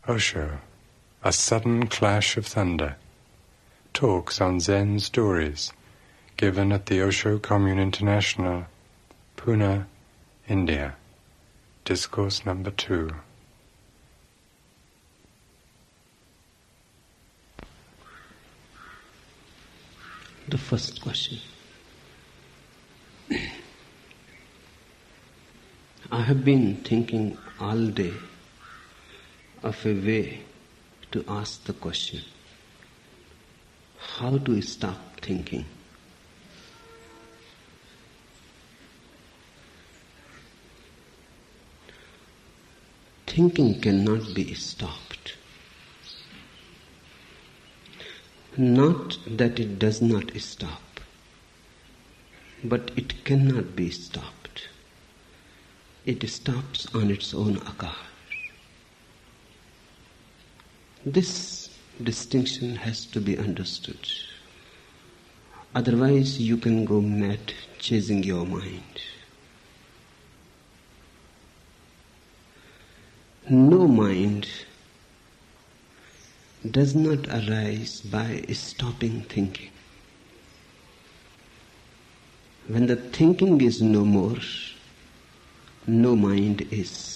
Osho, A Sudden Clash of Thunder. Talks on Zen stories given at the Osho Commune International, Pune, India. Discourse number 2. The first question. I have been thinking all day of a way to ask the question, how do we stop thinking? Thinking cannot be stopped. Not that it does not stop, but it cannot be stopped. It stops on its own account. This distinction has to be understood. Otherwise you can go mad chasing your mind. No mind does not arise by stopping thinking. When the thinking is no more, no mind is.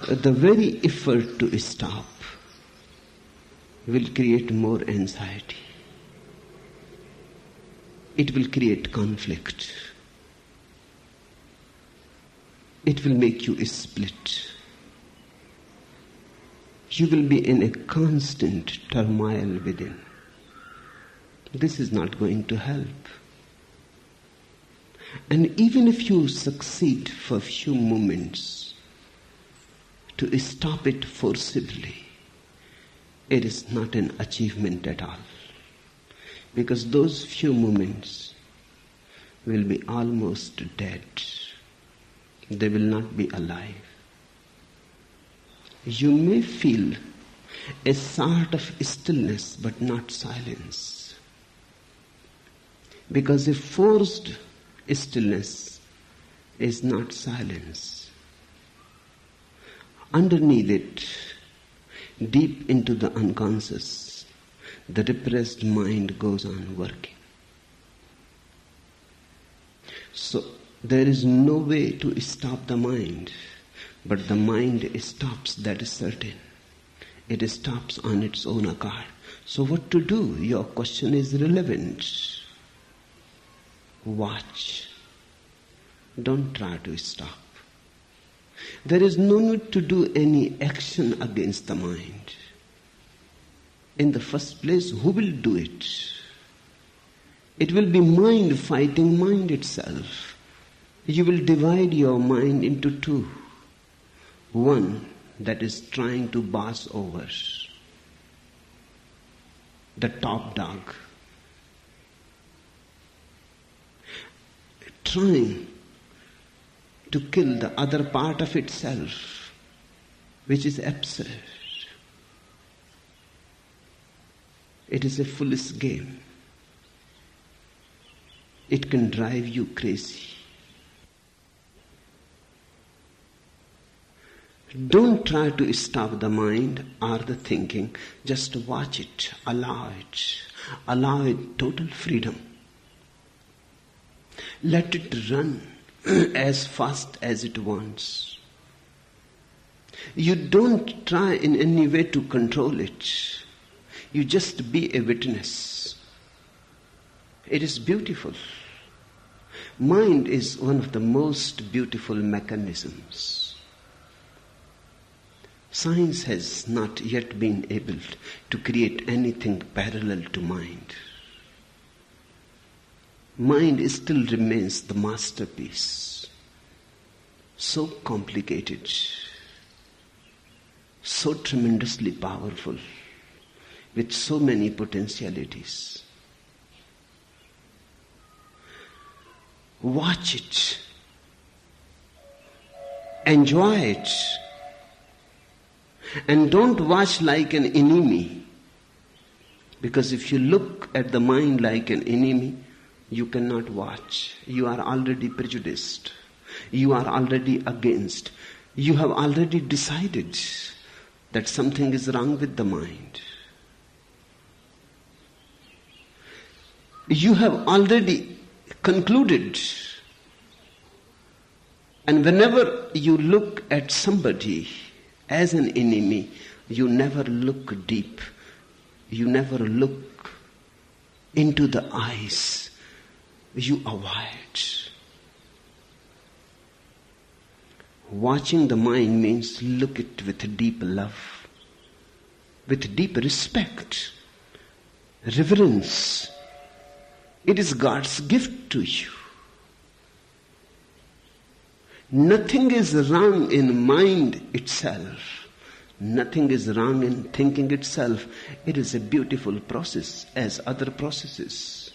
The very effort to stop will create more anxiety. It will create conflict. It will make you split. You will be in a constant turmoil within. This is not going to help. And even if you succeed for a few moments to stop it forcibly, it is not an achievement at all. Because those few moments will be almost dead. They will not be alive. You may feel a sort of stillness but not silence. Because a forced stillness is not silence. Underneath it, deep into the unconscious, the repressed mind goes on working. So there is no way to stop the mind, but the mind stops, that is certain. It stops on its own account. So what to do? Your question is relevant. Watch. Don't try to stop. There is no need to do any action against the mind. In the first place, who will do it? It will be mind fighting mind itself. You will divide your mind into two. One that is trying to boss over, the top dog, trying to kill the other part of itself, which is absurd. It is a foolish game. It can drive you crazy. Don't try to stop the mind or the thinking. Just watch it, allow it. Allow it total freedom. Let it run as fast as it wants. You don't try in any way to control it. You just be a witness. It is beautiful. Mind is one of the most beautiful mechanisms. Science has not yet been able to create anything parallel to mind. Mind still remains the masterpiece. So complicated, so tremendously powerful, with so many potentialities. Watch it. Enjoy it. And don't watch like an enemy. Because if you look at the mind like an enemy, you cannot watch. You are already prejudiced. You are already against. You have already decided that something is wrong with the mind. You have already concluded. And whenever you look at somebody as an enemy, you never look deep. You never look into the eyes. You avoid. Watching the mind means look it with deep love, with deep respect, reverence. It is God's gift to you. Nothing is wrong in mind itself. Nothing is wrong in thinking itself. It is a beautiful process as other processes.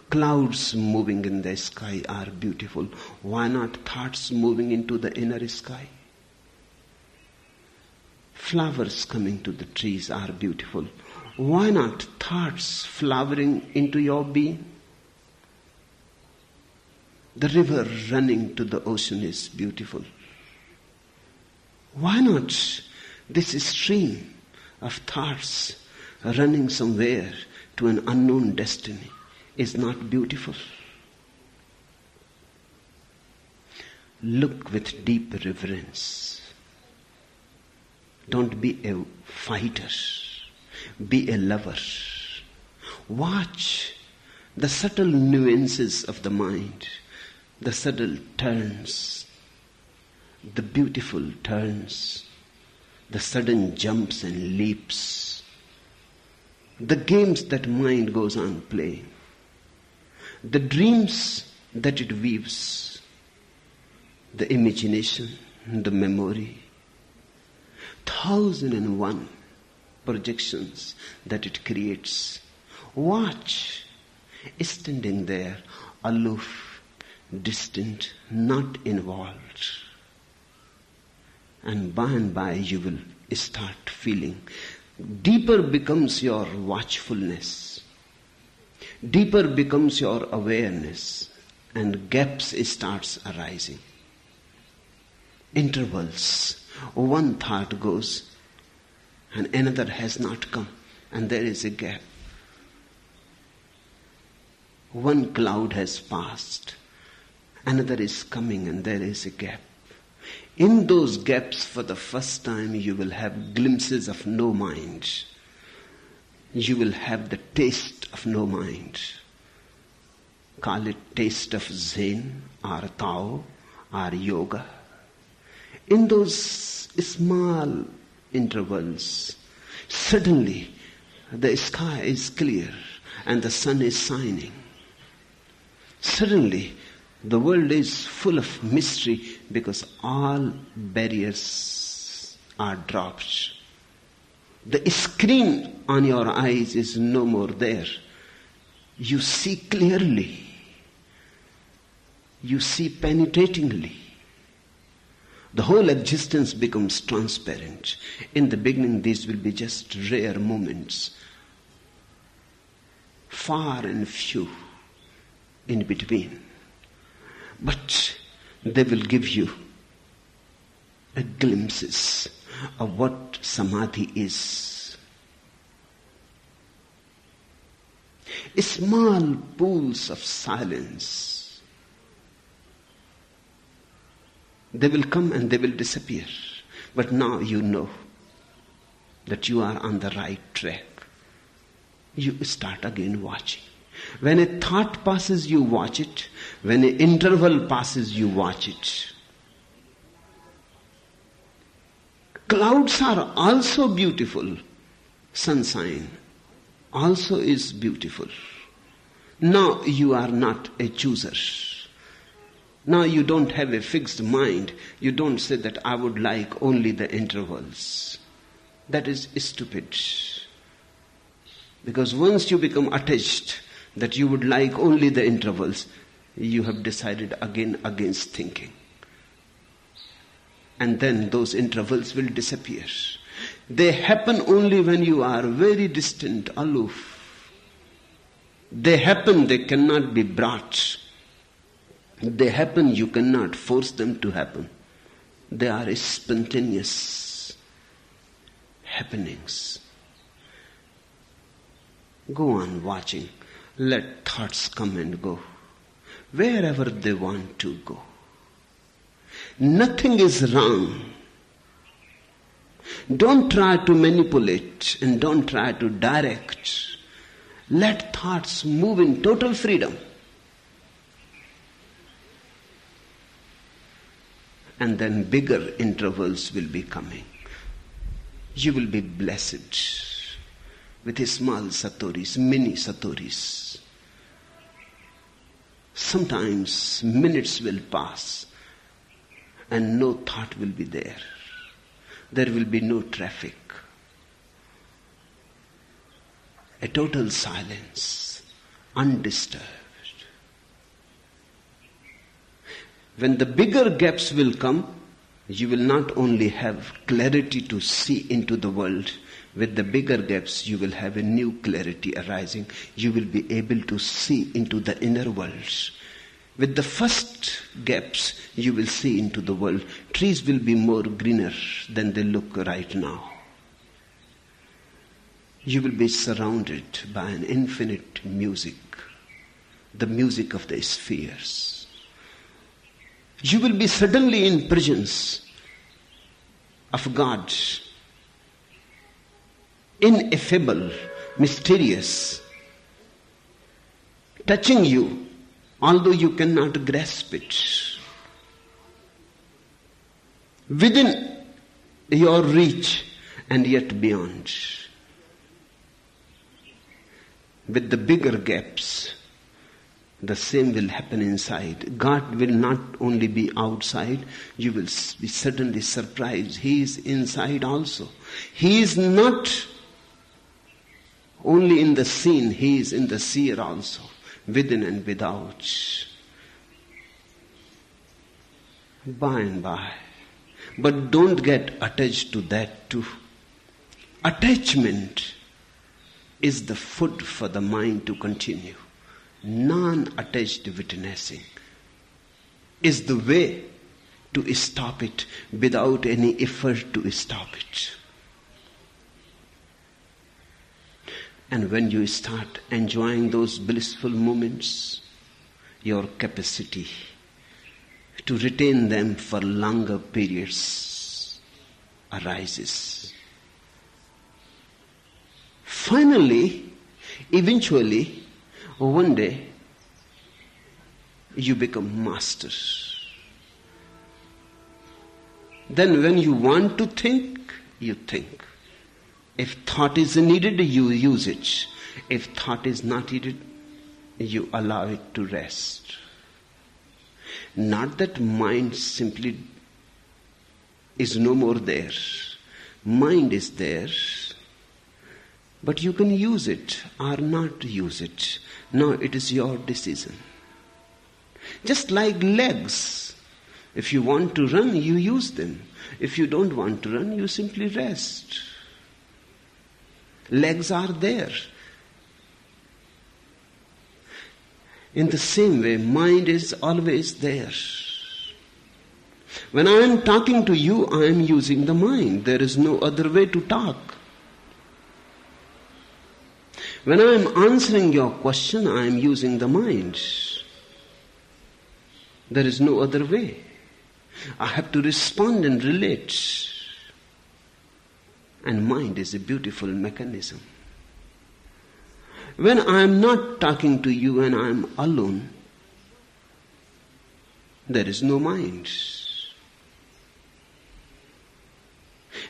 Clouds moving in the sky are beautiful. Why not thoughts moving into the inner sky? Flowers coming to the trees are beautiful. Why not thoughts flowering into your being? The river running to the ocean is beautiful. Why not this stream of thoughts running somewhere to an unknown destiny is not beautiful? Look with deep reverence. Don't be a fighter. Be a lover. Watch the subtle nuances of the mind, the subtle turns, the beautiful turns, the sudden jumps and leaps, the games that mind goes on playing, the dreams that it weaves, the imagination, the memory, 1,001 projections that it creates. Watch, standing there, aloof, distant, not involved. And by you will start feeling. Deeper becomes your watchfulness. Deeper becomes your awareness. And gaps starts arising. Intervals. One thought goes and another has not come, and there is a gap. One cloud has passed, another is coming, and there is a gap. In those gaps, for the first time, you will have glimpses of no mind. You will have the taste of no mind. Call it taste of Zen or Tao or Yoga. In those small intervals, suddenly the sky is clear and the sun is shining. Suddenly the world is full of mystery because all barriers are dropped. The screen on your eyes is no more there. You see clearly. You see penetratingly. The whole existence becomes transparent. In the beginning, these will be just rare moments, far and few in between. But they will give you a glimpses of what samadhi is. Small pools of silence. They will come and they will disappear. But now you know that you are on the right track. You start again watching. When a thought passes, you watch it. When an interval passes, you watch it. Clouds are also beautiful. Sunshine also is beautiful. Now you are not a chooser. Now you don't have a fixed mind. You don't say that I would like only the intervals. That is stupid. Because once you become attached that you would like only the intervals, you have decided again against thinking. And then those intervals will disappear. They happen only when you are very distant, aloof. They happen, they cannot be brought. They happen, you cannot force them to happen. They are spontaneous happenings. Go on watching. Let thoughts come and go, wherever they want to go. Nothing is wrong. Don't try to manipulate and don't try to direct. Let thoughts move in total freedom. And then bigger intervals will be coming. You will be blessed with small satoris, mini satoris. Sometimes minutes will pass and no thought will be there. There will be no traffic. A total silence, undisturbed. When the bigger gaps will come, you will not only have clarity to see into the world. With the bigger gaps, you will have a new clarity arising. You will be able to see into the inner world. With the first gaps, you will see into the world. Trees will be more greener than they look right now. You will be surrounded by an infinite music, the music of the spheres. You will be suddenly in presence of God, ineffable, mysterious, touching you, although you cannot grasp it. Within your reach and yet beyond. With the bigger gaps, the same will happen inside. God will not only be outside, you will be suddenly surprised. He is inside also. He is not only in the seen, He is in the seer also, within and without. By and by. But don't get attached to that too. Attachment is the food for the mind to continue. Non-attached witnessing is the way to stop it without any effort to stop it. And when you start enjoying those blissful moments, your capacity to retain them for longer periods arises. Finally, eventually, one day, you become master. Then when you want to think, you think. If thought is needed, you use it. If thought is not needed, you allow it to rest. Not that mind simply is no more there. Mind is there, but you can use it or not use it. No, it is your decision. Just like legs. If you want to run, you use them. If you don't want to run, you simply rest. Legs are there. In the same way, mind is always there. When I am talking to you, I am using the mind. There is no other way to talk. When I am answering your question, I am using the mind. There is no other way. I have to respond and relate. And mind is a beautiful mechanism. When I am not talking to you and I am alone, there is no mind.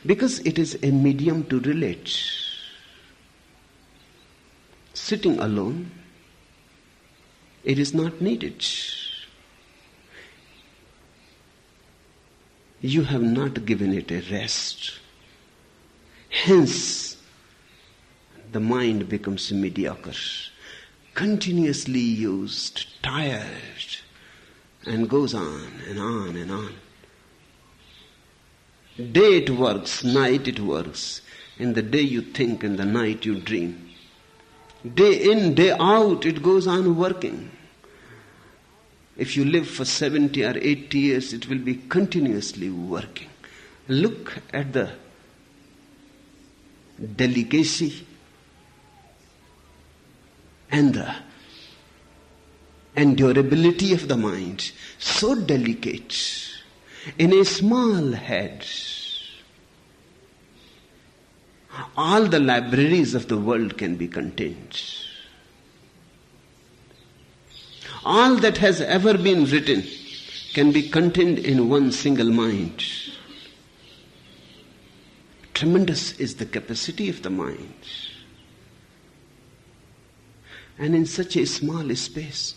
Because it is a medium to relate. Sitting alone, it is not needed. You have not given it a rest. Hence, the mind becomes mediocre, continuously used, tired, and goes on and on and on. Day it works, night it works. In the day you think, in the night you dream. Day in, day out, it goes on working. If you live for 70 or 80 years, it will be continuously working. Look at the delicacy and the endurability of the mind. So delicate. In a small head, all the libraries of the world can be contained. All that has ever been written can be contained in one single mind. Tremendous is the capacity of the mind. And in such a small space,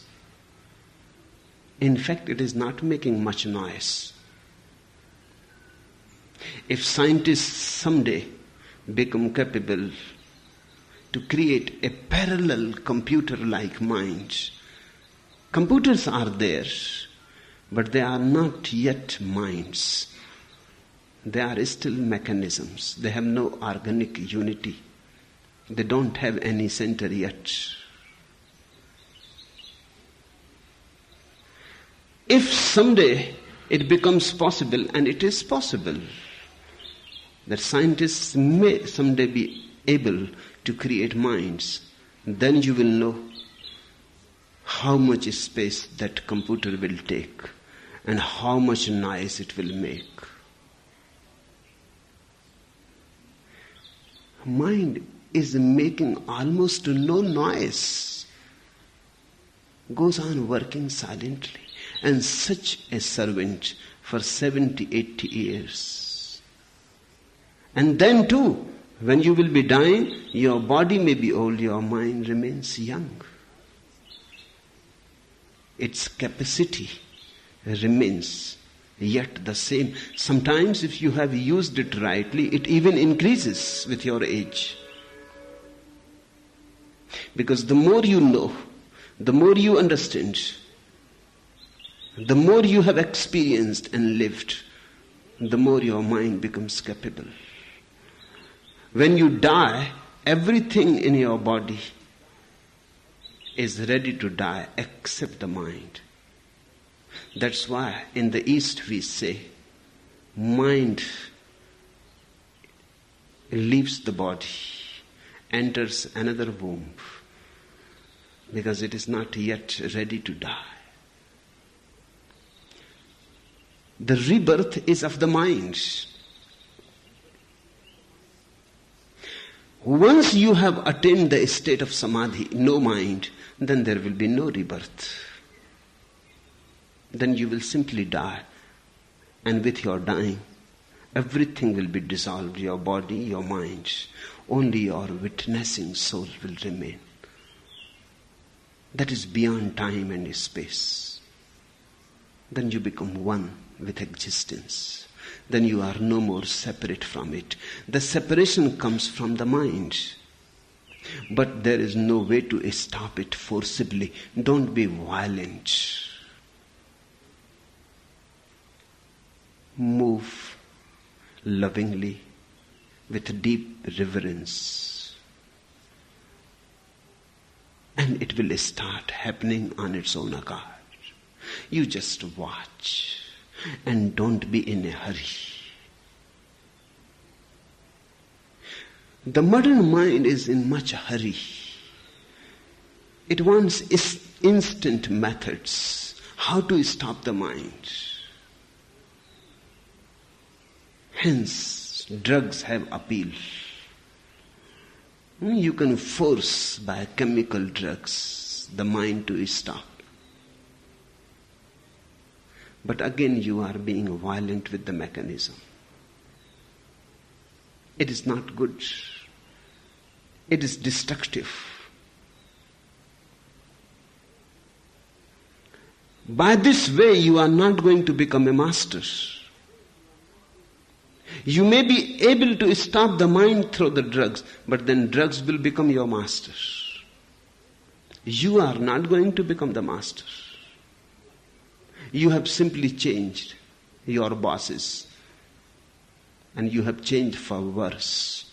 in fact, it is not making much noise. If scientists someday become capable to create a parallel computer-like mind, computers are there, but they are not yet minds. They are still mechanisms. They have no organic unity. They don't have any center yet. If someday it becomes possible, and it is possible, that scientists may someday be able to create minds, then you will know how much space that computer will take and how much noise it will make. Mind is making almost no noise, goes on working silently, and such a servant for 70, 80 years. And then too, when you will be dying, your body may be old, your mind remains young. Its capacity remains yet the same. Sometimes if you have used it rightly, it even increases with your age. Because the more you know, the more you understand, the more you have experienced and lived, the more your mind becomes capable. When you die, everything in your body is ready to die except the mind. That's why in the East we say, mind leaves the body, enters another womb, because it is not yet ready to die. The rebirth is of the mind. Once you have attained the state of samadhi, no mind, then there will be no rebirth. Then you will simply die. And with your dying, everything will be dissolved, your body, your mind. Only your witnessing soul will remain. That is beyond time and space. Then you become one with existence. Then you are no more separate from it. The separation comes from the mind. But there is no way to stop it forcibly. Don't be violent. Move lovingly with deep reverence. And it will start happening on its own account. You just watch and don't be in a hurry. The modern mind is in much hurry. It wants instant methods. How to stop the mind. Hence, drugs have appeal. You can force by chemical drugs the mind to stop. But again you are being violent with the mechanism. It is not good. It is destructive. By this way you are not going to become a master. You may be able to stop the mind through the drugs, but then drugs will become your master. You are not going to become the master. You have simply changed your bosses, and you have changed for worse.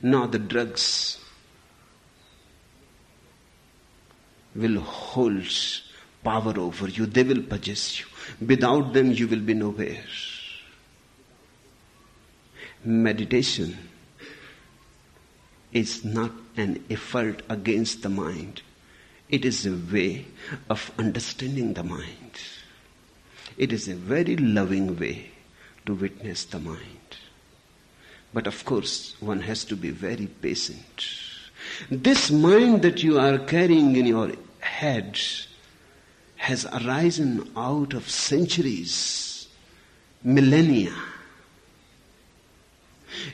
Now the drugs will hold power over you. They will possess you. Without them, you will be nowhere. Meditation is not an effort against the mind. It is a way of understanding the mind. It is a very loving way to witness the mind. But of course, one has to be very patient. This mind that you are carrying in your head has arisen out of centuries, millennia.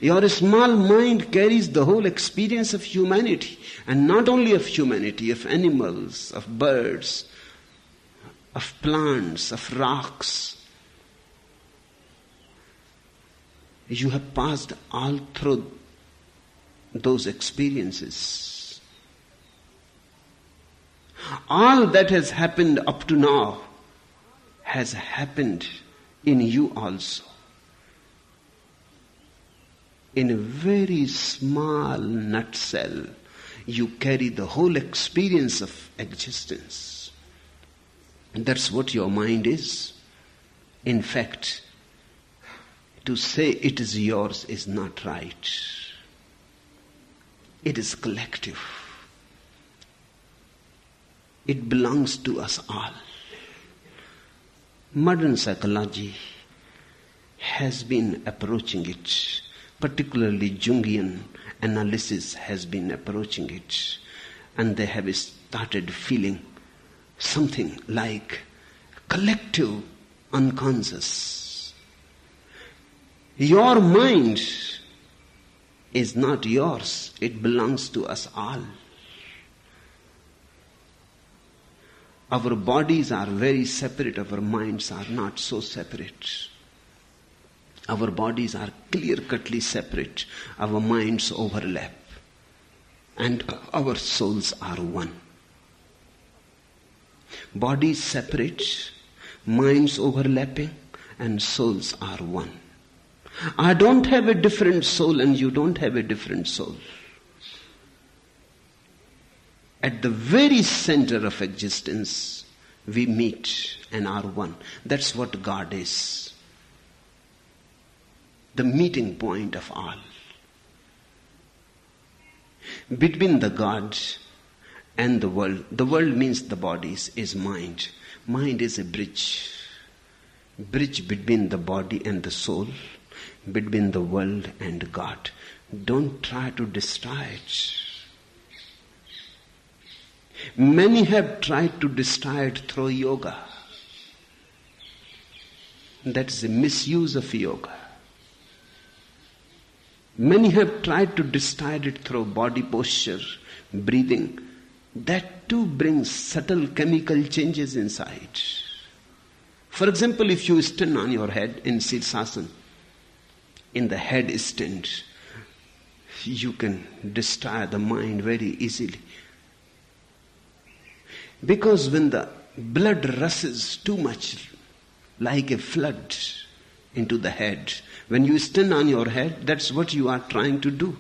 Your small mind carries the whole experience of humanity, and not only of humanity, of animals, of birds, of plants, of rocks. You have passed all through those experiences. All that has happened up to now has happened in you also. In a very small nutshell, you carry the whole experience of existence. And that's what your mind is. In fact, to say it is yours is not right. It is collective. It belongs to us all. Modern psychology has been approaching it. Particularly Jungian analysis has been approaching it, and they have started feeling something like collective unconscious. Your mind is not yours, it belongs to us all. Our bodies are very separate, our minds are not so separate. Our bodies are clear-cutly separate. Our minds overlap. And our souls are one. Bodies separate, minds overlapping, and souls are one. I don't have a different soul and you don't have a different soul. At the very center of existence, we meet and are one. That's what God is. The meeting point of all. Between the God and the world means the bodies, is mind. Mind is a bridge. Bridge between the body and the soul, between the world and God. Don't try to destroy it. Many have tried to destroy it through yoga. That is a misuse of yoga. Many have tried to destroy it through body posture, breathing. That too brings subtle chemical changes inside. For example, if you stand on your head in Sirsasana, in the head stand, you can destroy the mind very easily. Because when the blood rushes too much, like a flood, into the head, when you stand on your head, that's what you are trying to do.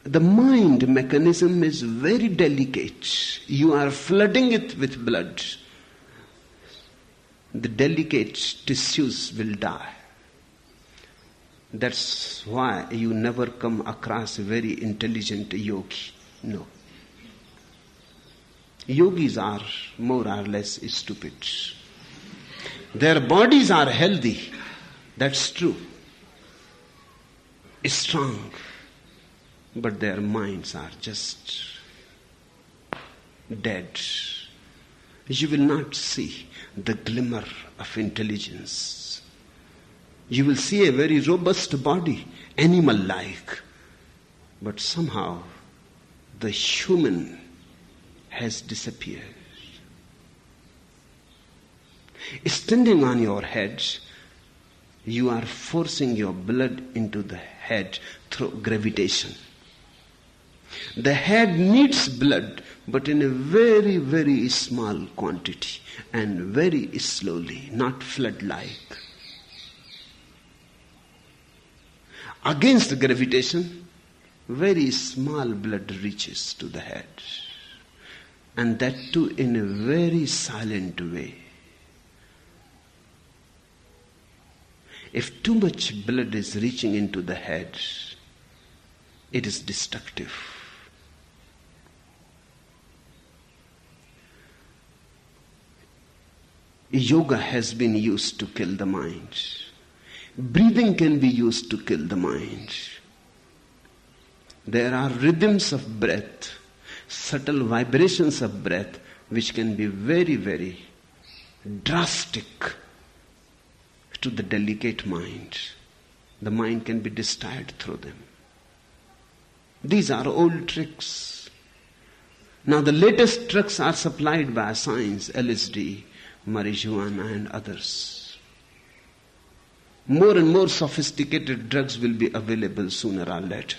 The mind mechanism is very delicate. You are flooding it with blood. The delicate tissues will die. That's why you never come across a very intelligent yogi. No. Yogis are more or less stupid. Their bodies are healthy. That's true. Strong. But their minds are just dead. You will not see the glimmer of intelligence. You will see a very robust body, animal-like. But somehow the human has disappeared. Standing on your head, you are forcing your blood into the head through gravitation. The head needs blood, but in a very, very small quantity and very slowly, not flood-like. Against gravitation, very small blood reaches to the head. And that too in a very silent way. If too much blood is reaching into the head, it is destructive. Yoga has been used to kill the mind. Breathing can be used to kill the mind. There are rhythms of breath, subtle vibrations of breath, which can be very, very drastic to the delicate mind. The mind can be destroyed through them. These are old tricks. Now the latest tricks are supplied by science, LSD, marijuana and others. More and more sophisticated drugs will be available sooner or later.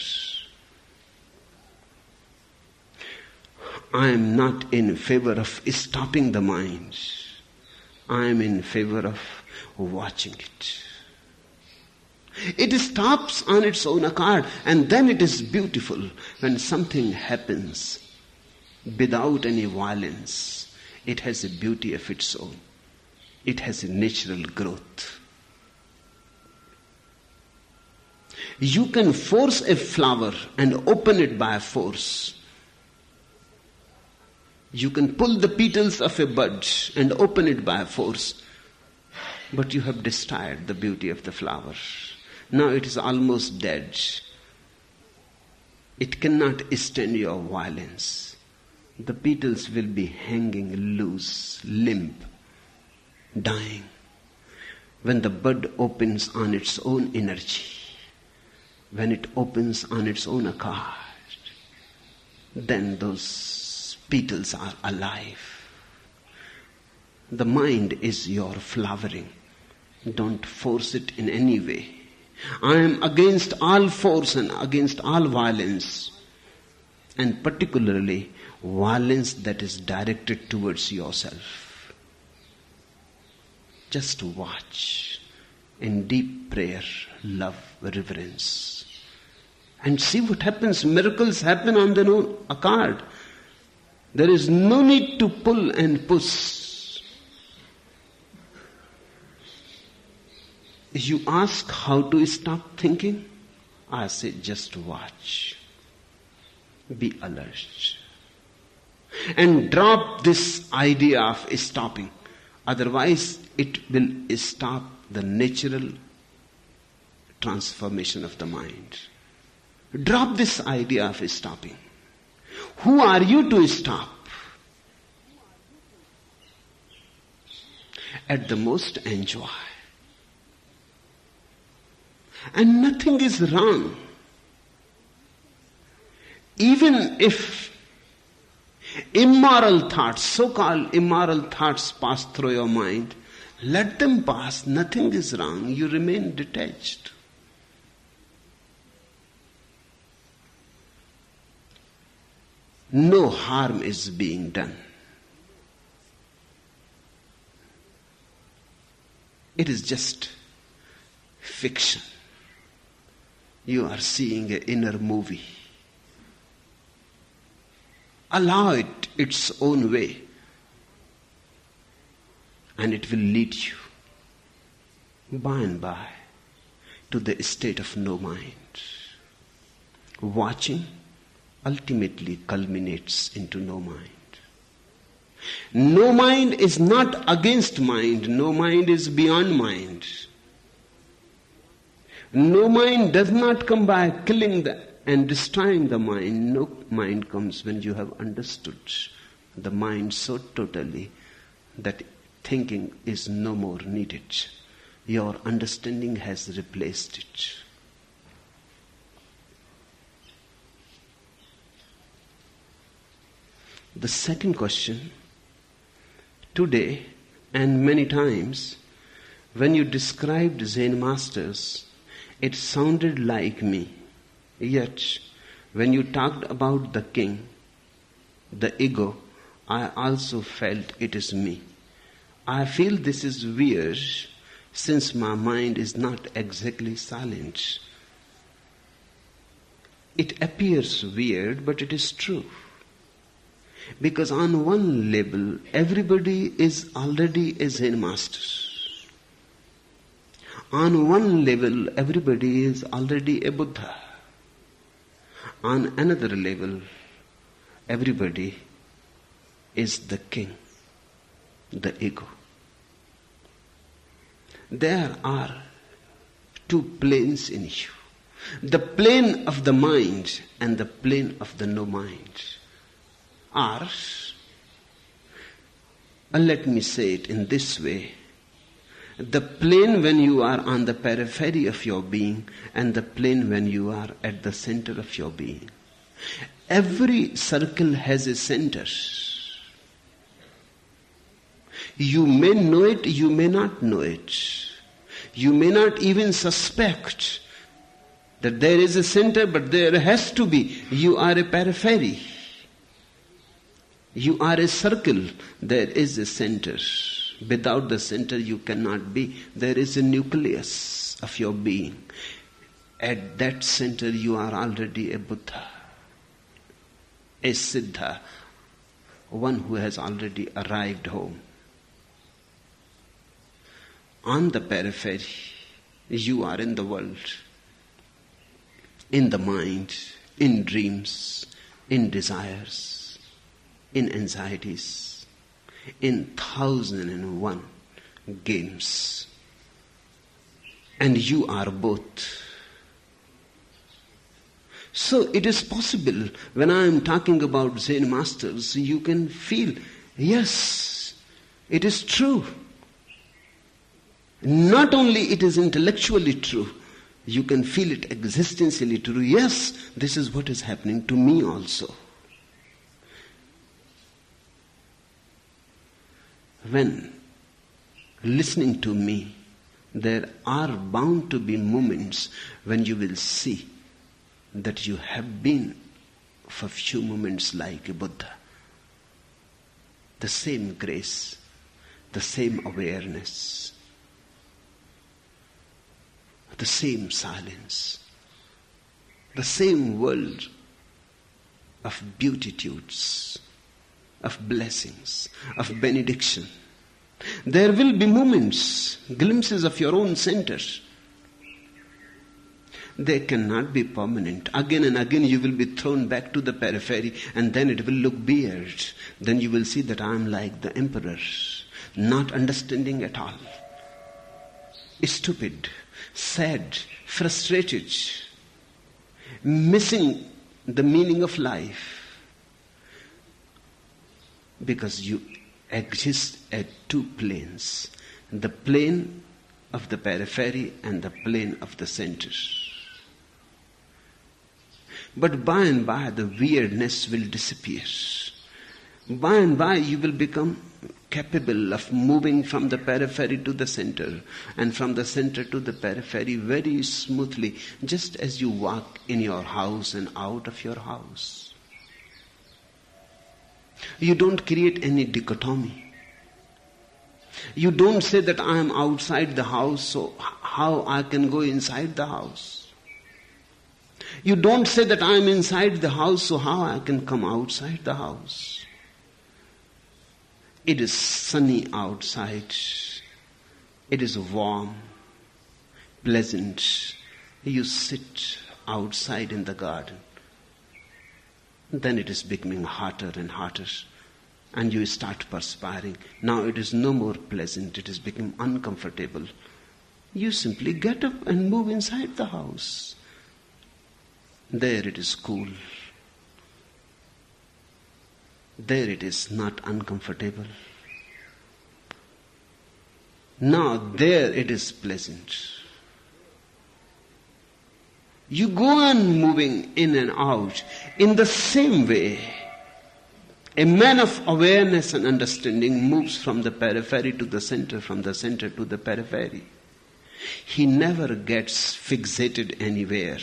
I am not in favor of stopping the mind. I am in favor of watching it. It stops on its own accord, and then it is beautiful when something happens without any violence. It has a beauty of its own. It has a natural growth. You can force a flower and open it by force. You can pull the petals of a bud and open it by force. But you have destroyed the beauty of the flower. Now it is almost dead. It cannot stand your violence. The petals will be hanging loose, limp, dying. When the bud opens on its own energy, when it opens on its own accord, then those petals are alive. The mind is your flowering. Don't force it in any way. I am against all force and against all violence, and particularly violence that is directed towards yourself. Just watch in deep prayer, love, reverence, and see what happens. Miracles happen on their own accord. There is no need to pull and push. You ask how to stop thinking? I say just watch. Be alert. And drop this idea of stopping. Otherwise, it will stop the natural transformation of the mind. Drop this idea of stopping. Who are you to stop? At the most, enjoy. And nothing is wrong. Even if immoral thoughts, so-called immoral thoughts pass through your mind, let them pass. Nothing is wrong. You remain detached. No harm is being done. It is just fiction. You are seeing an inner movie. Allow it its own way, and it will lead you by and by to the state of no mind. Watching ultimately culminates into no mind. No mind is not against mind. No mind is beyond mind. No mind does not come by killing and destroying the mind. No mind comes when you have understood the mind so totally that thinking is no more needed. Your understanding has replaced it. The second question, today and many times, when you described Zen masters, it sounded like me. Yet, when you talked about the king, the ego, I also felt it is me. I feel this is weird since my mind is not exactly silent. It appears weird, but it is true. Because on one level, everybody is already a Zen master. On one level, everybody is already a Buddha. On another level, everybody is the king, the ego. There are two planes in you. The plane of the mind and the plane of the no mind are, let me say it in this way, the plane when you are on the periphery of your being and the plane when you are at the center of your being. Every circle has a center. You may know it, you may not know it. You may not even suspect that there is a center, but there has to be. You are a periphery. You are a circle. There is a center. Without the center you cannot be. There is a nucleus of your being. At that center you are already a Buddha, a Siddha, one who has already arrived home. On the periphery, you are in the world, in the mind, in dreams, in desires, in anxieties, in 1001 games. And you are both. So it is possible, when I am talking about Zen masters, you can feel, yes, it is true. Not only it is intellectually true, you can feel it existentially true. Yes, this is what is happening to me also. When listening to me, there are bound to be moments when you will see that you have been for few moments like a Buddha. The same grace, the same awareness, the same silence, the same world of beatitudes, of blessings, of benediction. There will be moments, glimpses of your own center. They cannot be permanent. Again and again you will be thrown back to the periphery, and then it will look weird. Then you will see that I am like the emperor, not understanding at all, stupid, sad, frustrated, missing the meaning of life, because you exist at two planes, the plane of the periphery and the plane of the center. But by and by the weirdness will disappear. By and by you will become capable of moving from the periphery to the center, and from the center to the periphery very smoothly, just as you walk in your house and out of your house. You don't create any dichotomy. You don't say that I am outside the house, so how I can go inside the house. You don't say that I am inside the house, so how I can come outside the house. It is sunny outside. It is warm, pleasant. You sit outside in the garden. Then it is becoming hotter and hotter, and you start perspiring. Now it is no more pleasant, it is becoming uncomfortable. You simply get up and move inside the house. There it is cool. There it is not uncomfortable. Now there it is pleasant. You go on moving in and out. In the same way, a man of awareness and understanding moves from the periphery to the center, from the center to the periphery. He never gets fixated anywhere.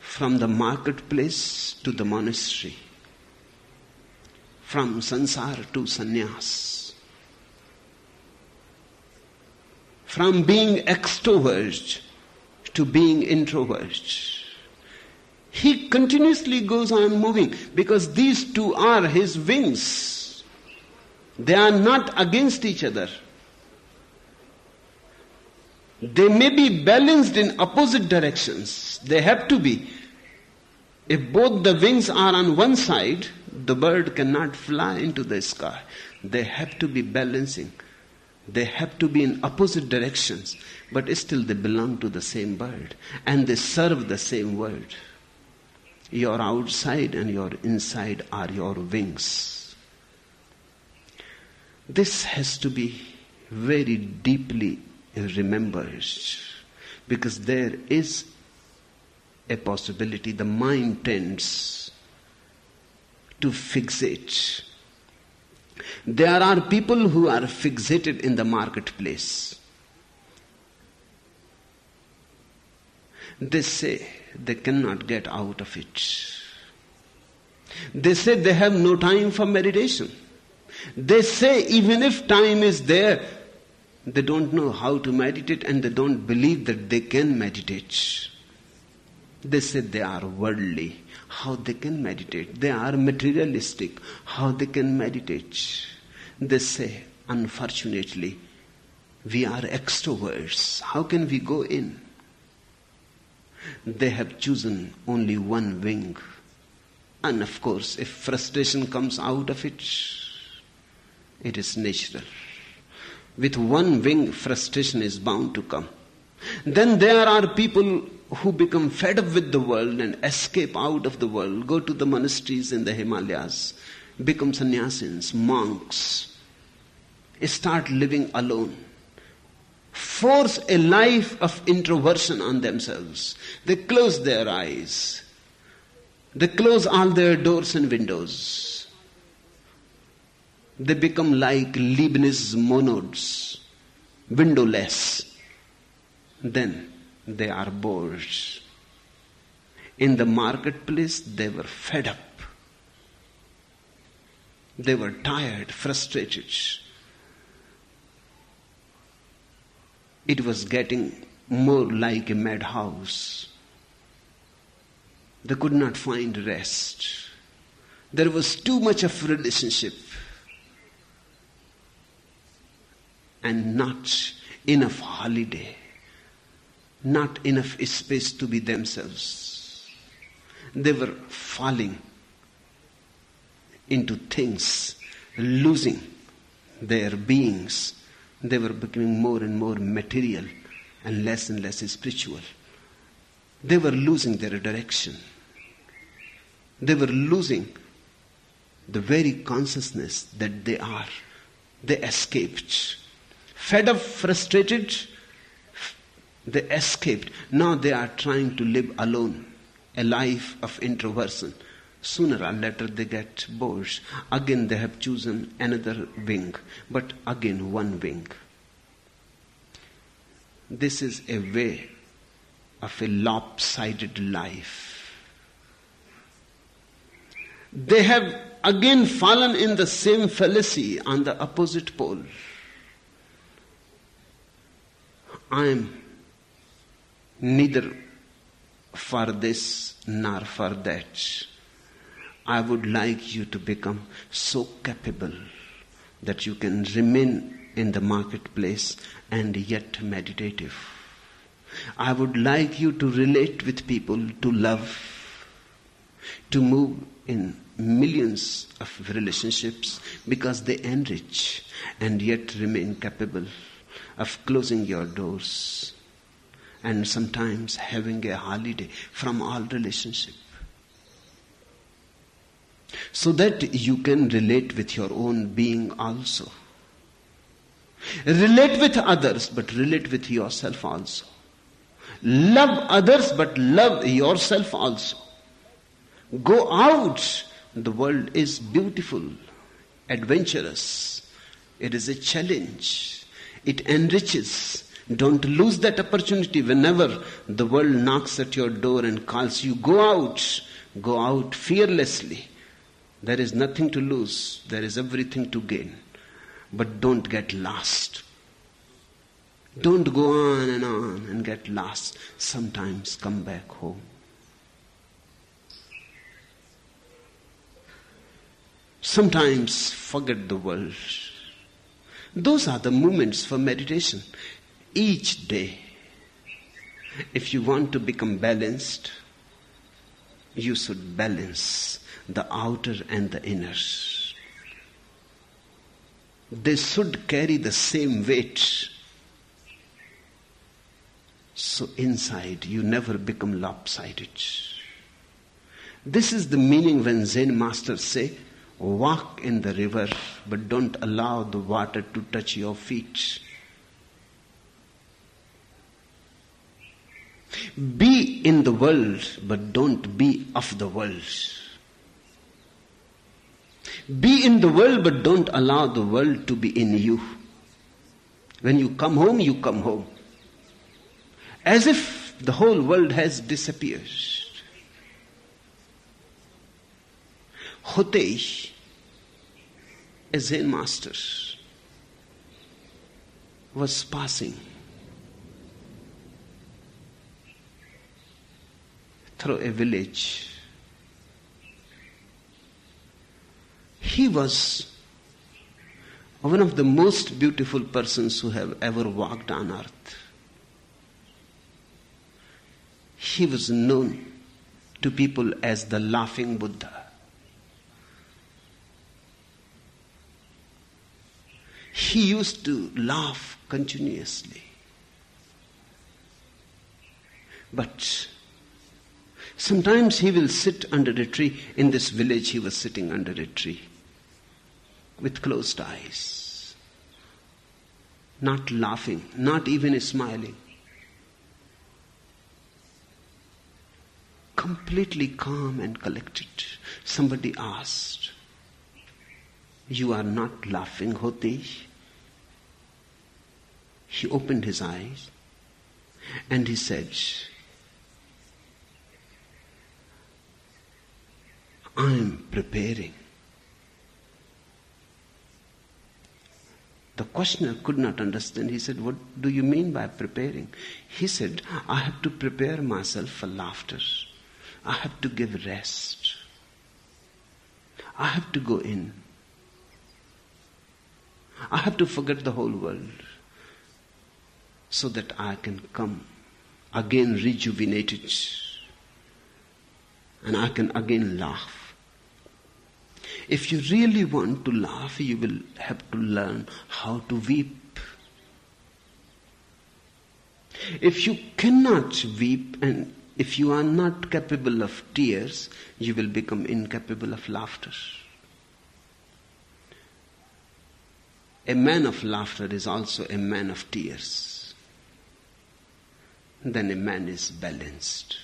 From the marketplace to the monastery, from sansara to sannyas, from being extrovert to being introvert, He continuously goes on moving because these two are his wings. They are not against each other. They may be balanced in opposite directions. They have to be. If both the wings are on one side, the bird cannot fly into the sky. They have to be balancing. They have to be in opposite directions. But still they belong to the same bird. And they serve the same word. Your outside and your inside are your wings. This has to be very deeply remembered, because there is a possibility the mind tends to fixate. There are people who are fixated in the marketplace. They say they cannot get out of it. They say they have no time for meditation. They say even if time is there, they don't know how to meditate and they don't believe that they can meditate. They say they are worldly. How they can meditate? They are materialistic. How they can meditate? They say, unfortunately, we are extroverts. How can we go in? They have chosen only one wing. And of course, if frustration comes out of it, it is natural. With one wing, frustration is bound to come. Then there are people who become fed up with the world and escape out of the world, go to the monasteries in the Himalayas, become sannyasins, monks, start living alone, force a life of introversion on themselves. They close their eyes. They close all their doors and windows. They become like Leibniz monads, windowless. Then they are bored. In the marketplace, they were fed up. They were tired, frustrated. It was getting more like a madhouse. They could not find rest. There was too much of relationship and not enough holiday, not enough space to be themselves. They were falling into things, losing their beings. They were becoming more and more material and less spiritual. They were losing their direction. They were losing the very consciousness that they are. They escaped. Fed up, frustrated, they escaped. Now they are trying to live alone, a life of introversion. Sooner or later they get bored. Again they have chosen another wing, but again one wing. This is a way of a lopsided life. They have again fallen in the same fallacy on the opposite pole. I am neither for this nor for that. I would like you to become so capable that you can remain in the marketplace and yet meditative. I would like you to relate with people, to love, to move in millions of relationships because they enrich, and yet remain capable of closing your doors and sometimes having a holiday from all relationship, so that you can relate with your own being also. Relate with others, but relate with yourself also. Love others, but love yourself also. Go out. The world is beautiful, adventurous. It is a challenge. It enriches. Don't lose that opportunity. Whenever the world knocks at your door and calls you, go out. Go out fearlessly. There is nothing to lose. There is everything to gain. But don't get lost. Don't go on and get lost. Sometimes come back home. Sometimes forget the world. Those are the moments for meditation. Each day, if you want to become balanced, you should balance the outer and the inner. They should carry the same weight. So inside you never become lopsided. This is the meaning when Zen masters say, walk in the river, but don't allow the water to touch your feet. Be in the world, but don't be of the world. Be in the world, but don't allow the world to be in you. When you come home, you come home. As if the whole world has disappeared. Hotei, a Zen master, was passing through a village. He was one of the most beautiful persons who have ever walked on earth. He was known to people as the laughing Buddha. He used to laugh continuously. But sometimes he will sit under a tree. In this village he was sitting under a tree with closed eyes, not laughing, not even smiling. Completely calm and collected. Somebody asked, "You are not laughing, Hotei?" He opened his eyes and he said, "I am preparing." The questioner could not understand. He said, "What do you mean by preparing?" He said, "I have to prepare myself for laughter. I have to give rest. I have to go in. I have to forget the whole world so that I can come again rejuvenated and I can again laugh." If you really want to laugh, you will have to learn how to weep. If you cannot weep and if you are not capable of tears, you will become incapable of laughter. A man of laughter is also a man of tears. Then a man is balanced.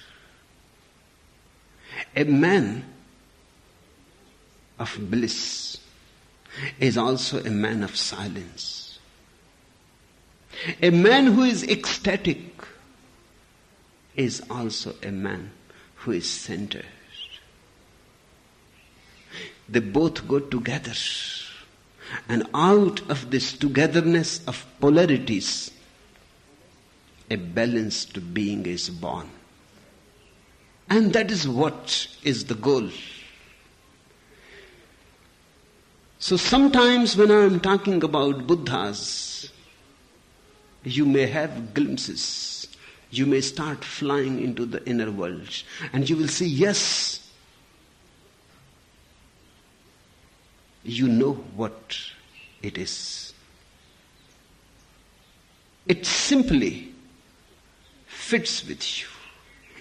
A man of bliss is also a man of silence. A man who is ecstatic is also a man who is centered. They both go together. And out of this togetherness of polarities, a balanced being is born. And that is what is the goal. So sometimes when I am talking about Buddhas, you may have glimpses. You may start flying into the inner world and you will see, yes, you know what it is. It simply fits with you.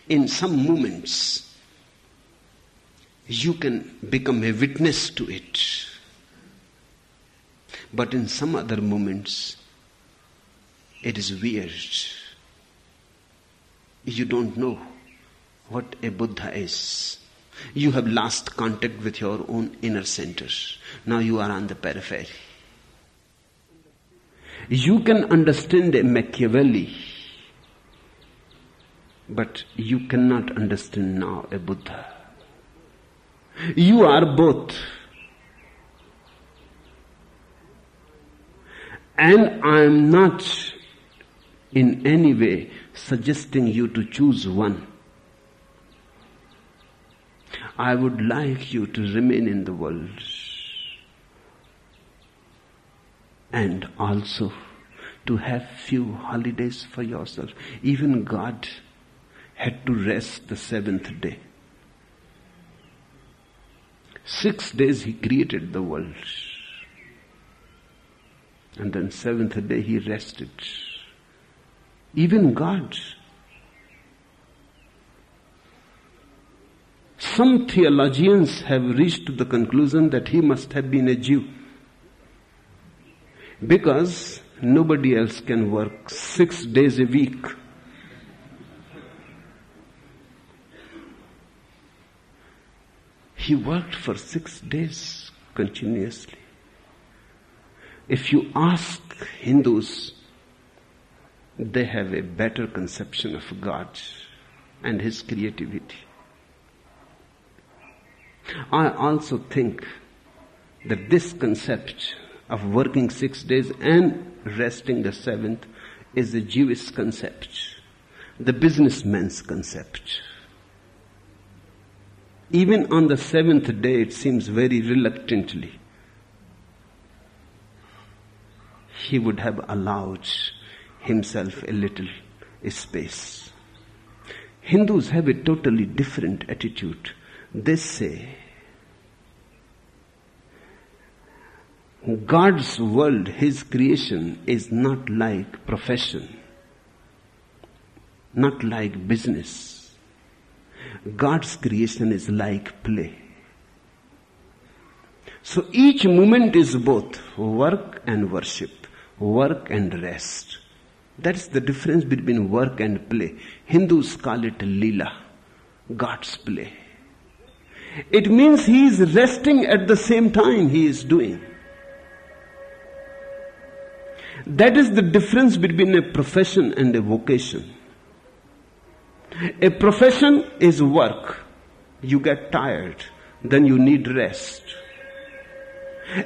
In some moments, you can become a witness to it. But in some other moments, it is weird. You don't know what a Buddha is. You have lost contact with your own inner center. Now you are on the periphery. You can understand a Machiavelli, but you cannot understand now a Buddha. You are both. And I am not in any way suggesting you to choose one. I would like you to remain in the world. and also to have few holidays for yourself. Even God had to rest the seventh day. 6 days He created the world. And then seventh day He rested. Even God. Some theologians have reached to the conclusion that He must have been a Jew, because nobody else can work 6 days a week. He worked for 6 days continuously. If you ask Hindus, they have a better conception of God and His creativity. I also think that this concept of working 6 days and resting the seventh is a Jewish concept, the businessman's concept. Even on the seventh day, it seems very reluctantly, he would have allowed himself a little space. Hindus have a totally different attitude. They say, God's world, His creation, is not like profession, not like business. God's creation is like play. So each moment is both work and worship, work and rest. That's the difference between work and play. Hindus call it Leela, God's play. It means He is resting at the same time He is doing. That is the difference between a profession and a vocation. A profession is work. You get tired, then you need rest.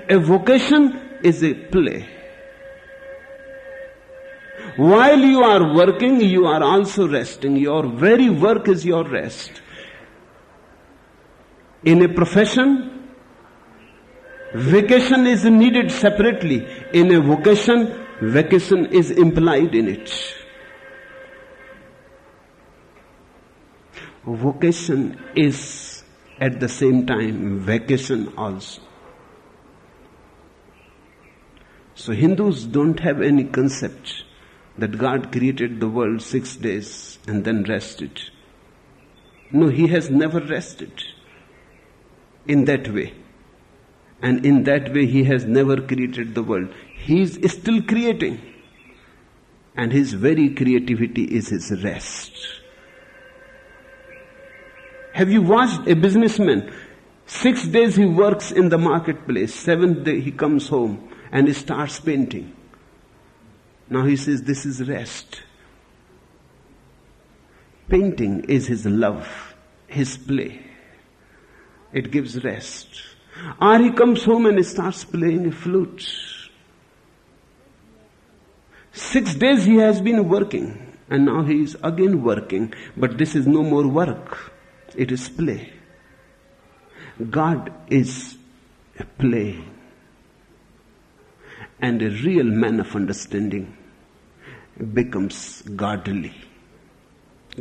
A vocation is a play. While you are working, you are also resting. Your very work is your rest. In a profession, vacation is needed separately. In a vocation, vacation is implied in it. Vocation is at the same time vacation also. So Hindus don't have any concept that God created the world 6 days and then rested. No, He has never rested in that way. And in that way He has never created the world. He is still creating. And His very creativity is His rest. Have you watched a businessman? 6 days he works in the marketplace. 7th day he comes home and he starts painting. Now he says, this is rest. Painting is his love, his play. It gives rest. Or he comes home and he starts playing a flute. 6 days he has been working and now he is again working. But this is no more work. It is play. God is a play. And a real man of understanding becomes godly.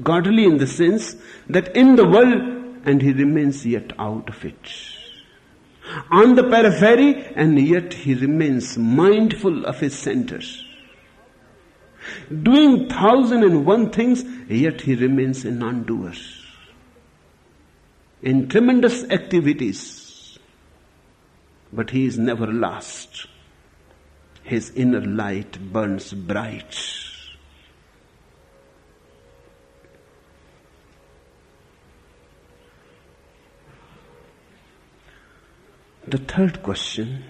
Godly in the sense that in the world and he remains yet out of it. On the periphery and yet he remains mindful of his center. Doing 1,001 things, yet he remains a non-doer. In tremendous activities, but he is never lost. His inner light burns bright. The third question,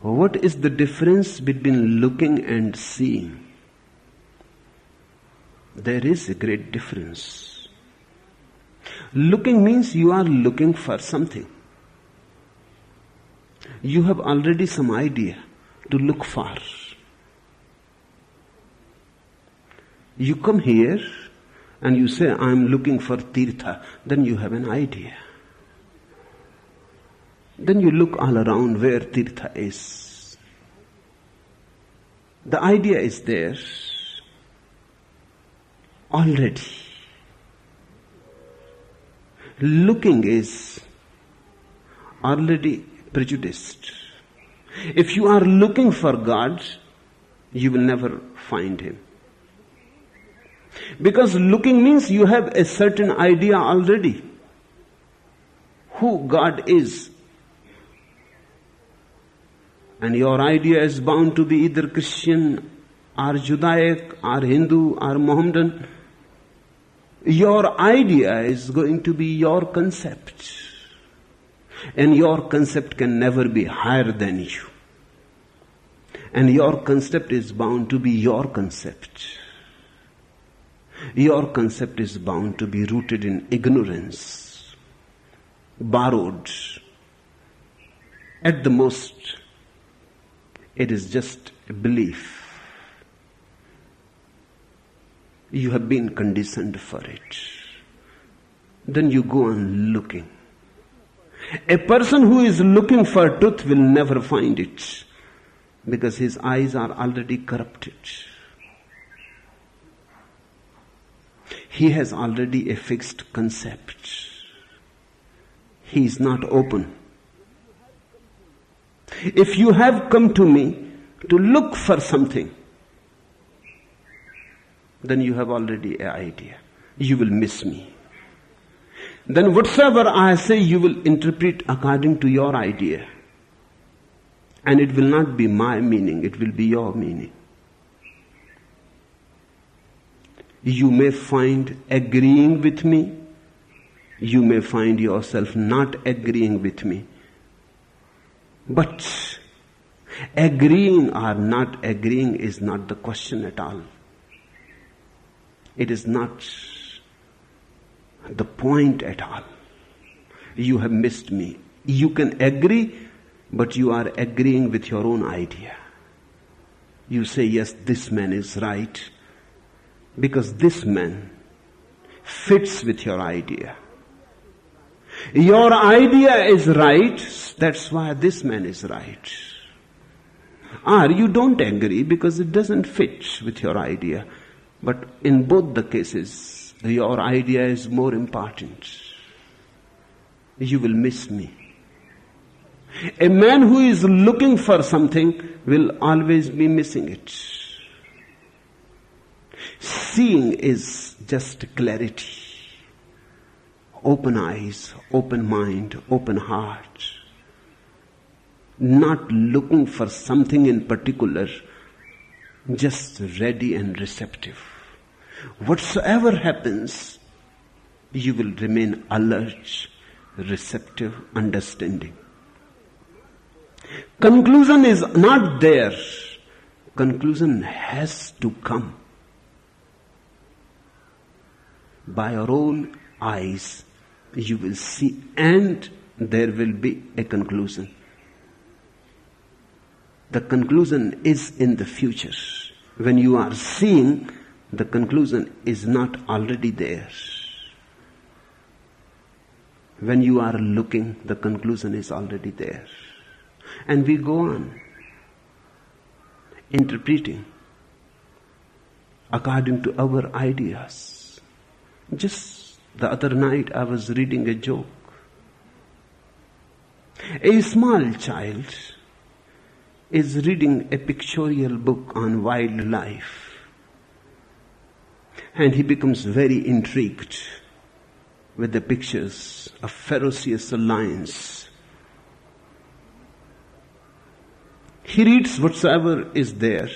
what is the difference between looking and seeing? There is a great difference. Looking means you are looking for something. You have already some idea to look for. You come here and you say, I am looking for tirtha. Then you have an idea. Then you look all around where tirtha is. The idea is there already. Looking is already prejudiced. If you are looking for God, you will never find Him. Because looking means you have a certain idea already who God is. And your idea is bound to be either Christian or Judaic or Hindu or Mohammedan. Your idea is going to be your concept. And your concept can never be higher than you. And your concept is bound to be your concept. Your concept is bound to be rooted in ignorance, borrowed. At the most, it is just a belief. You have been conditioned for it. Then you go on looking. A person who is looking for truth will never find it, because his eyes are already corrupted. He has already a fixed concept. He is not open. If you have come to me to look for something, then you have already an idea. You will miss me. Then whatsoever I say, you will interpret according to your idea. And it will not be my meaning, it will be your meaning. You may find agreeing with me. You may find yourself not agreeing with me. But agreeing or not agreeing is not the question at all. It is not the point at all. You have missed me. You can agree, but you are agreeing with your own idea. You say, yes, this man is right, because this man fits with your idea. Your idea is right, that's why this man is right. Or you don't agree because it doesn't fit with your idea. But in both the cases, your idea is more important. You will miss me. A man who is looking for something will always be missing it. Seeing is just clarity. Open eyes, open mind, open heart. Not looking for something in particular, just ready and receptive. Whatsoever happens, you will remain alert, receptive, understanding. Conclusion is not there. Conclusion has to come. By your own eyes, you will see, and there will be a conclusion. The conclusion is in the future. When you are seeing, the conclusion is not already there. When you are looking, the conclusion is already there. And we go on interpreting according to our ideas. Just the other night I was reading a joke. A small child is reading a pictorial book on wildlife, and he becomes very intrigued with the pictures of ferocious lions. He reads whatsoever is there,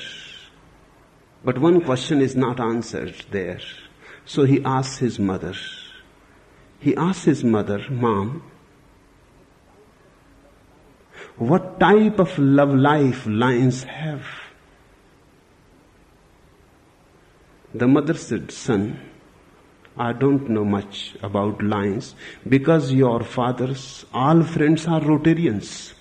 but one question is not answered there. So he asks his mother. He asks his mother, Mom, what type of love life lions have? The mother said, Son, I don't know much about lions because your father's all friends are Rotarians.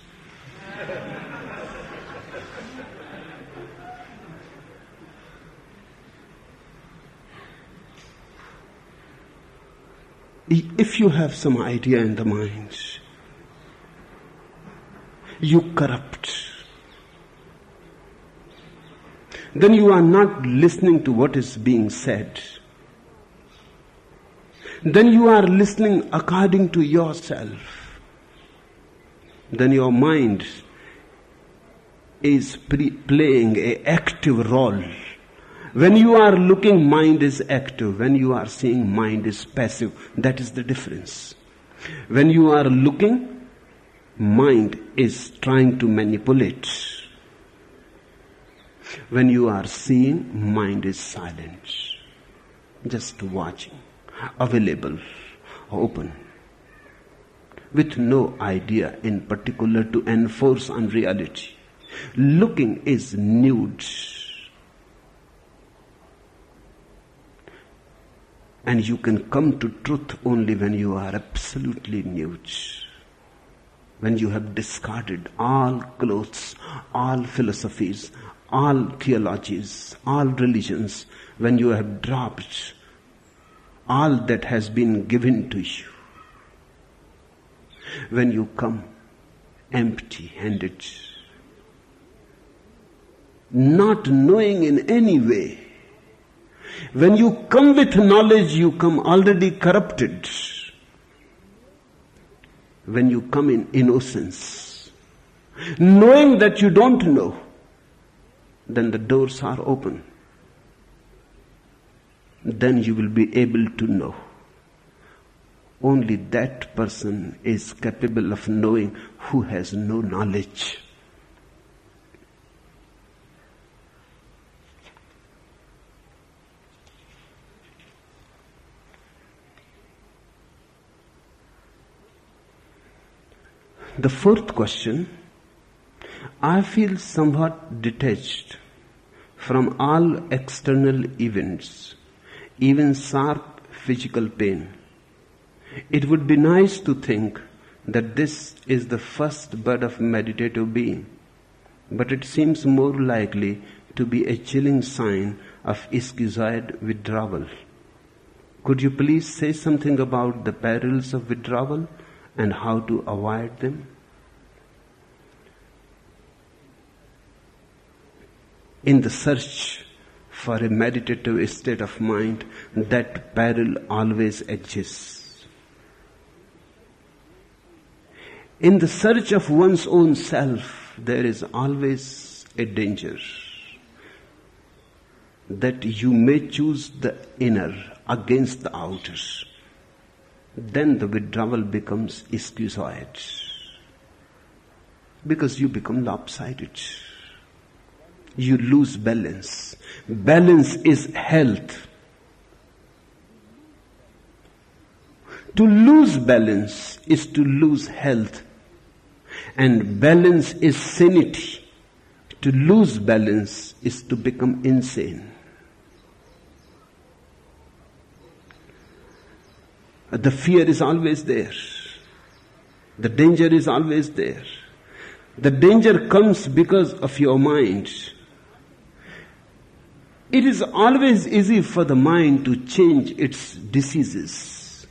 If you have some idea in the mind, you corrupt. then you are not listening to what is being said. Then you are listening according to yourself. Then your mind is playing an active role. When you are looking, mind is active. When you are seeing, mind is passive. That is the difference. When you are looking, mind is trying to manipulate. When you are seeing, mind is silent, just watching, available, open, with no idea in particular to enforce on reality. Looking is nude. And you can come to truth only when you are absolutely nude. When you have discarded all clothes, all philosophies, all theologies, all religions, when you have dropped all that has been given to you. When you come empty-handed, not knowing in any way. When you come with knowledge, you come already corrupted. When you come in innocence, knowing that you don't know, then the doors are open. Then you will be able to know. Only that person is capable of knowing who has no knowledge. The fourth question, I feel somewhat detached from all external events, even sharp physical pain. It would be nice to think that this is the first bud of meditative being, but it seems more likely to be a chilling sign of schizoid withdrawal. Could you please say something about the perils of withdrawal and how to avoid them? In the search for a meditative state of mind, that peril always exists. In the search of one's own self, there is always a danger that you may choose the inner against the outer. Then the withdrawal becomes schizoid, because you become lopsided. You lose balance. Balance is health. To lose balance is to lose health. And balance is sanity. To lose balance is to become insane. The fear is always there. The danger is always there. The danger comes because of your mind. It is always easy for the mind to change its diseases.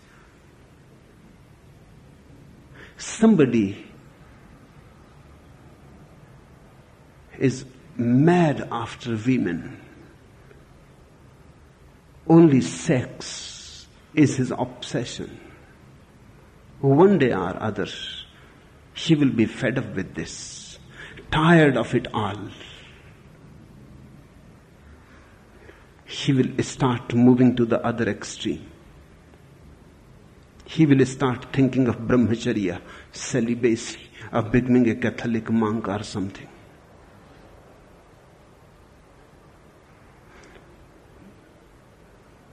Somebody is mad after women. Only sex is his obsession. One day or other, he will be fed up with this, tired of it all. He will start moving to the other extreme. He will start thinking of brahmacharya, celibacy, of becoming a Catholic monk or something.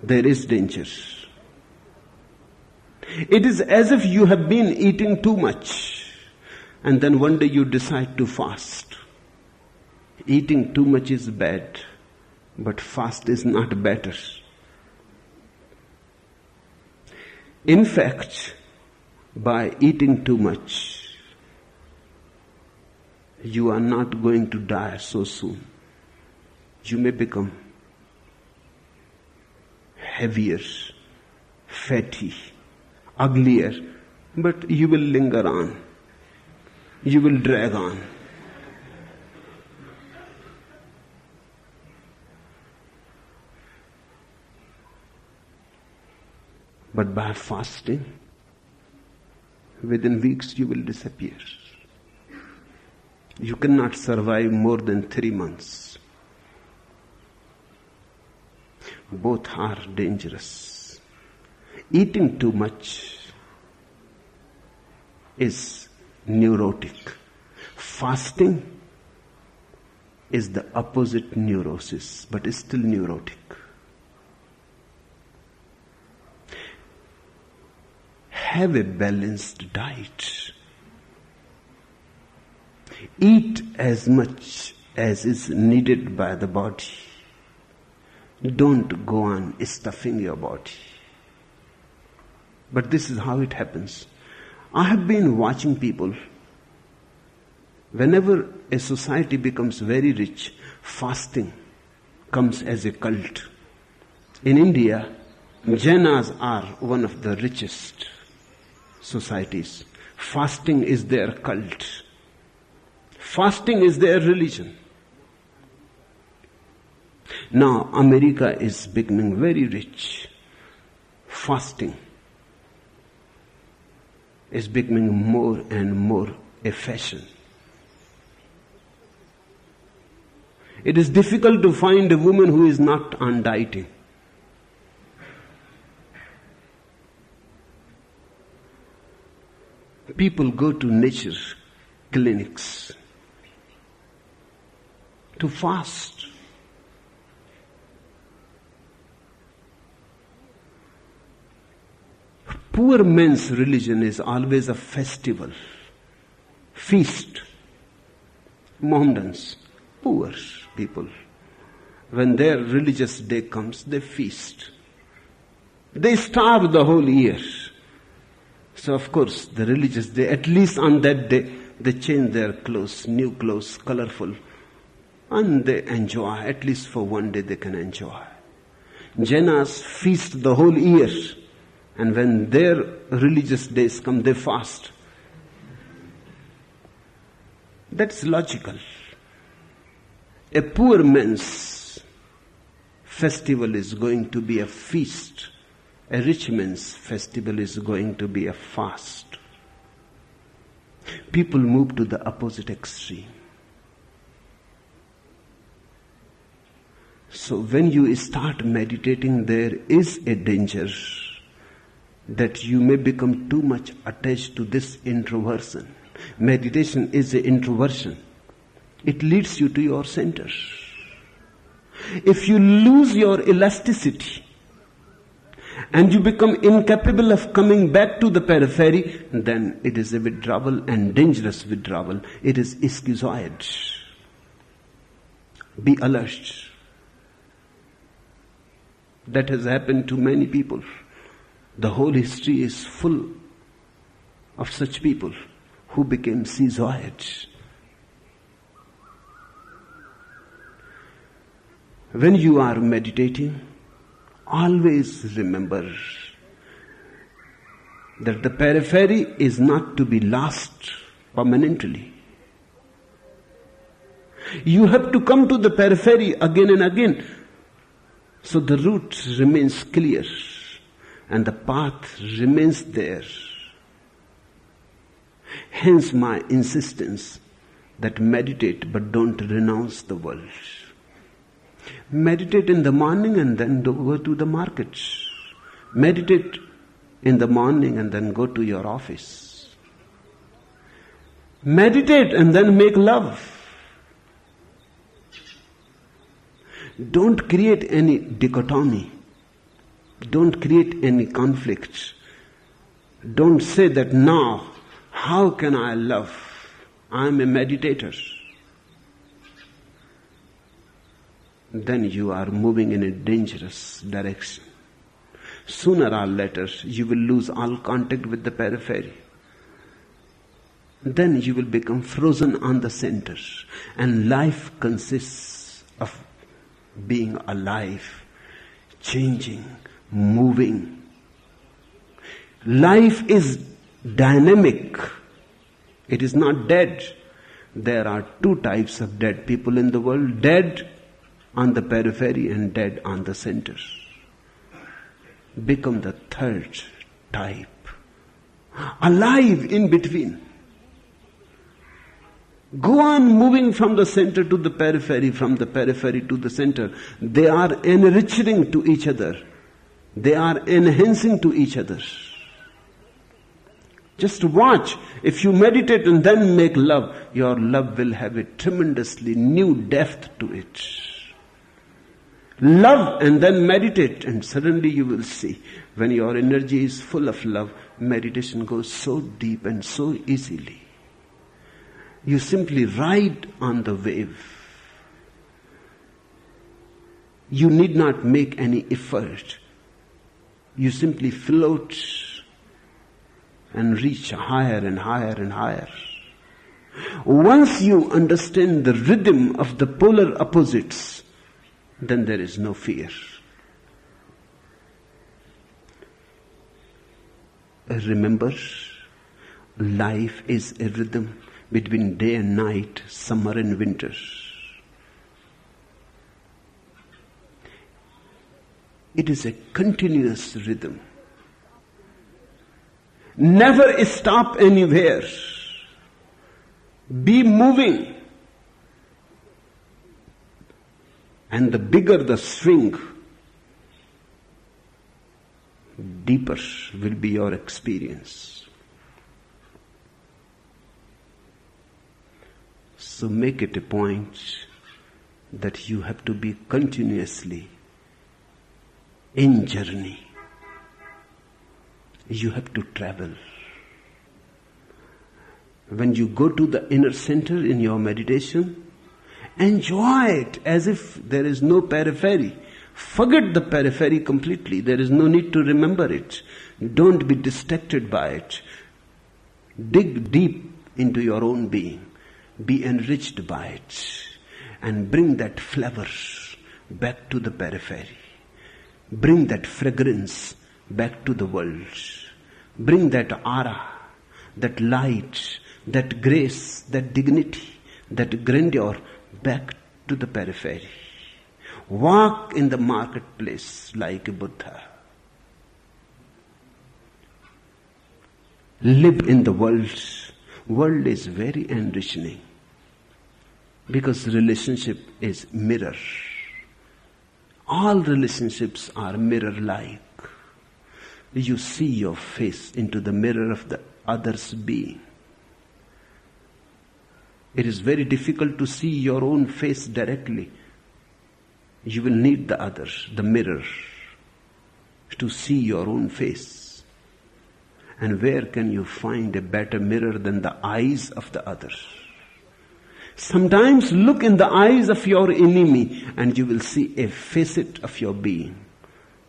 There is danger. It is as if you have been eating too much, and then one day you decide to fast. Eating too much is bad, but fast is not better. In fact, by eating too much, you are not going to die so soon. You may become heavier, fatty, uglier, but you will linger on. You will drag on. But by fasting, within weeks you will disappear. You cannot survive more than 3 months. Both are dangerous. Eating too much is neurotic. Fasting is the opposite neurosis, but is still neurotic. Have a balanced diet. Eat as much as is needed by the body. Don't go on stuffing your body. But this is how it happens. I have been watching people. Whenever a society becomes very rich, fasting comes as a cult. In India, Jainas are one of the richest societies. Fasting is their cult. Fasting is their religion. Now America is becoming very rich. Fasting is becoming more and more a fashion. It is difficult to find a woman who is not on dieting. People go to nature clinics to fast. Poor man's religion is always a festival, feast. Mohammedans, poor people, when their religious day comes, they feast. They starve the whole year. So of course, the religious day, at least on that day, they change their clothes, new clothes, colorful, and they enjoy. At least for one day they can enjoy. Jainas feast the whole year, and when their religious days come, they fast. That's logical. A poor man's festival is going to be a feast. A rich man's festival is going to be a fast. People move to the opposite extreme. So when you start meditating, there is a danger that you may become too much attached to this introversion. Meditation is an introversion. It leads you to your center. If you lose your elasticity and you become incapable of coming back to the periphery, then it is a withdrawal, and dangerous withdrawal. It is schizoid. Be alert. That has happened to many people. The whole history is full of such people who became schizoid. When you are meditating, always remember that the periphery is not to be lost permanently. You have to come to the periphery again and again, so the route remains clear and the path remains there. Hence my insistence that meditate but don't renounce the world. Meditate in the morning and then go to the market. Meditate in the morning and then go to your office. Meditate and then make love. Don't create any dichotomy. Don't create any conflict. Don't say that now, how can I love? I'm a meditator. Then you are moving in a dangerous direction. Sooner or later, you will lose all contact with the periphery. Then you will become frozen on the center. And life consists of being alive, changing, moving. Life is dynamic. It is not dead. There are two types of dead people in the world: dead on the periphery and dead on the center. become the third type. Alive in between. Go on moving from the center to the periphery, from the periphery to the center. They are enriching to each other. They are enhancing to each other. Just watch. If you meditate and then make love, your love will have a tremendously new depth to it. Love and then meditate, and suddenly you will see, when your energy is full of love, meditation goes so deep and so easily. You simply ride on the wave. You need not make any effort. You simply float and reach higher and higher and higher. Once you understand the rhythm of the polar opposites, then there is no fear. Remember, life is a rhythm between day and night, summer and winter. It is a continuous rhythm. Never stop anywhere. Be moving. And the bigger the swing, deeper will be your experience. So make it a point that you have to be continuously in journey. You have to travel. When you go to the inner center in your meditation, enjoy it as if there is no periphery. Forget the periphery completely. There is no need to remember it. Don't be distracted by it. Dig deep into your own being. Be enriched by it. And bring that flavor back to the periphery. Bring that fragrance back to the world. Bring that aura, that light, that grace, that dignity, that grandeur back to the periphery. Walk in the marketplace like a Buddha. Live in the world. World is very enriching because relationship is mirror. All relationships are mirror-like. You see your face into the mirror of the other's being. It is very difficult to see your own face directly. You will need the other, the mirror, to see your own face. And where can you find a better mirror than the eyes of the other? Sometimes look in the eyes of your enemy and you will see a facet of your being.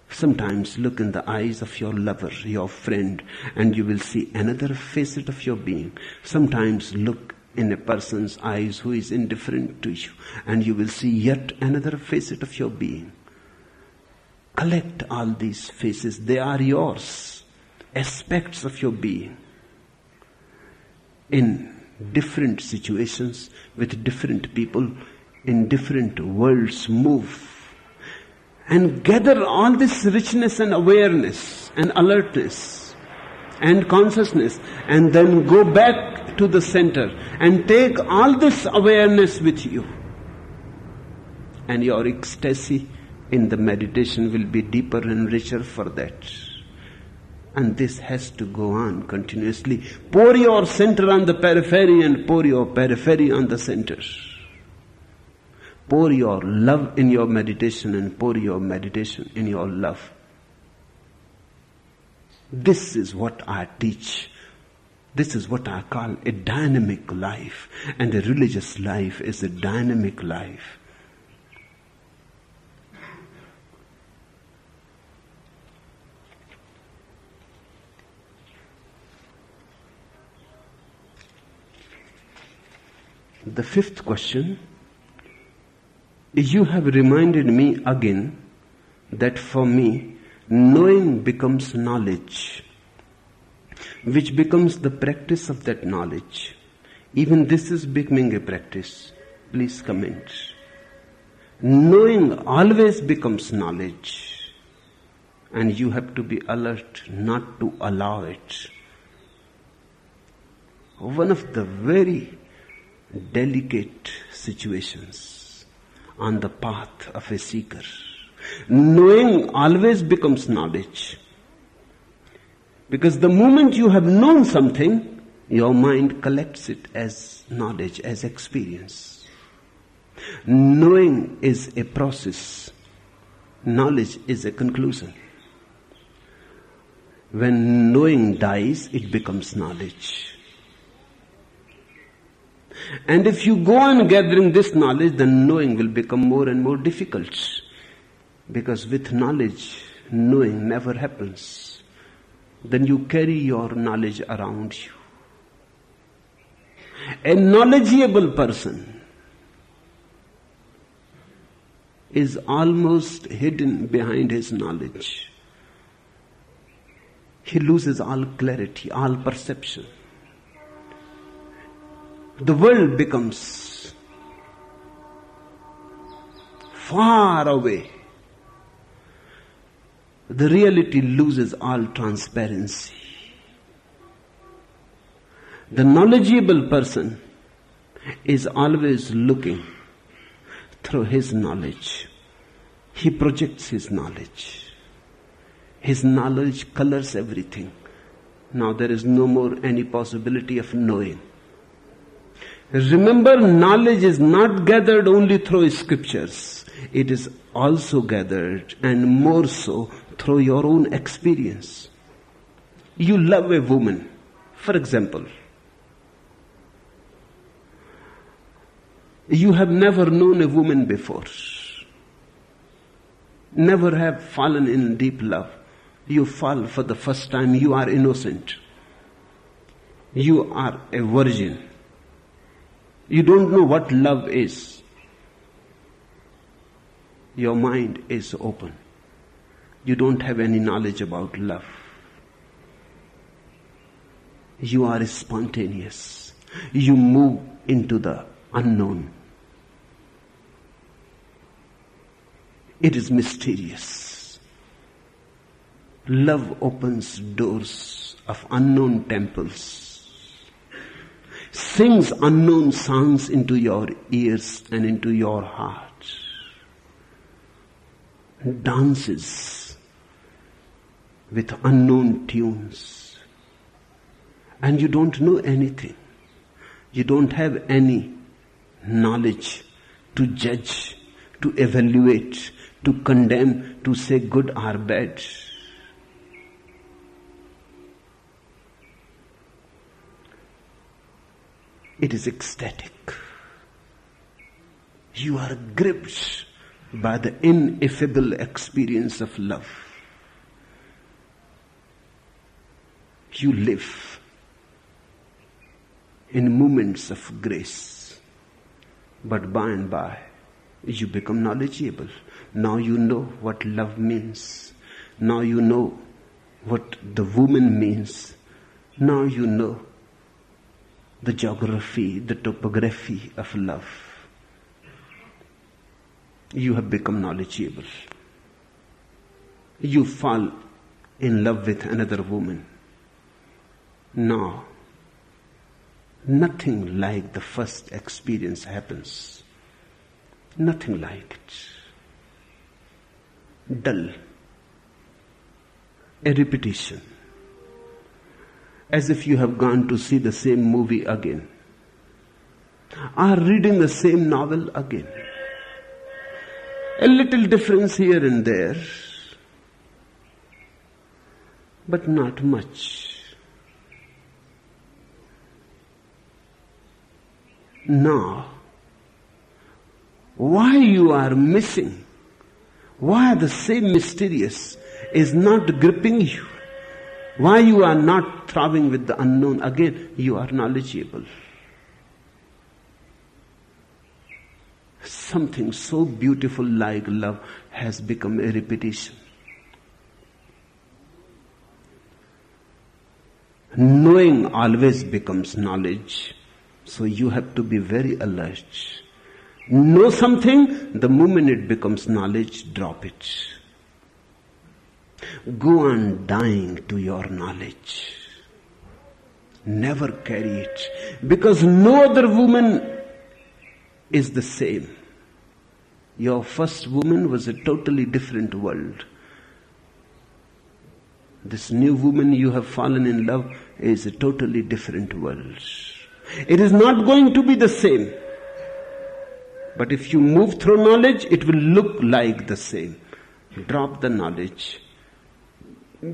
Sometimes look in the eyes of your lover, your friend, and you will see another facet of your being. Sometimes look in a person's eyes who is indifferent to you, and you will see yet another facet of your being. Collect all these faces. They are yours. Aspects of your being. In different situations, with different people, in different worlds, move. And gather all this richness and awareness and alertness and consciousness, and then go back to the center and take all this awareness with you. And your ecstasy in the meditation will be deeper and richer for that. And this has to go on continuously. Pour your center on the periphery and pour your periphery on the center. Pour your love in your meditation and pour your meditation in your love. This is what I teach. This is what I call a dynamic life. And a religious life is a dynamic life. The fifth question, you have reminded me again that for me, knowing becomes knowledge, which becomes the practice of that knowledge. Even this is becoming a practice. Please comment. Knowing always becomes knowledge, And you have to be alert not to allow it. One of the very delicate situations on the path of a seeker. Knowing always becomes knowledge. Because the moment you have known something, your mind collects it as knowledge, as experience. Knowing is a process. Knowledge is a conclusion. When knowing dies, it becomes knowledge. And if you go on gathering this knowledge, then knowing will become more and more difficult. Because with knowledge, knowing never happens. Then you carry your knowledge around you. A knowledgeable person is almost hidden behind his knowledge. He loses all clarity, all perception. The world becomes far away. The reality loses all transparency. The knowledgeable person is always looking through his knowledge. He projects his knowledge. His knowledge colors everything. Now there is no more any possibility of knowing. Remember, knowledge is not gathered only through scriptures. It is also gathered, and more so, through your own experience. You love a woman, for example. You have never known a woman before. Never have fallen in deep love. You fall for the first time. You are innocent. You are a virgin. You don't know what love is. Your mind is open. You don't have any knowledge about love. You are spontaneous. You move into the unknown. It is mysterious. Love opens doors of unknown temples, sings unknown songs into your ears and into your heart, dances with unknown tunes, and you don't know anything. You don't have any knowledge to judge, to evaluate, to condemn, to say good or bad. It is ecstatic. You are gripped by the ineffable experience of love. You live in moments of grace, but by and by you become knowledgeable. Now you know what love means. Now you know what the woman means. Now you know the geography, the topography of love. You have become knowledgeable. You fall in love with another woman. Now, nothing like the first experience happens. Nothing like it. Dull. A repetition. As if you have gone to see the same movie again. Or reading the same novel again. A little difference here and there. But not much. Now, why you are missing, why the same mysterious is not gripping you, why you are not throbbing with the unknown, again, you are knowledgeable. Something so beautiful like love has become a repetition. Knowing always becomes knowledge. So you have to be very alert. Know something, the moment it becomes knowledge, drop it. Go on dying to your knowledge. Never carry it, because no other woman is the same. Your first woman was a totally different world. This new woman you have fallen in love is a totally different world. It is not going to be the same. But if you move through knowledge, it will look like the same. Drop the knowledge.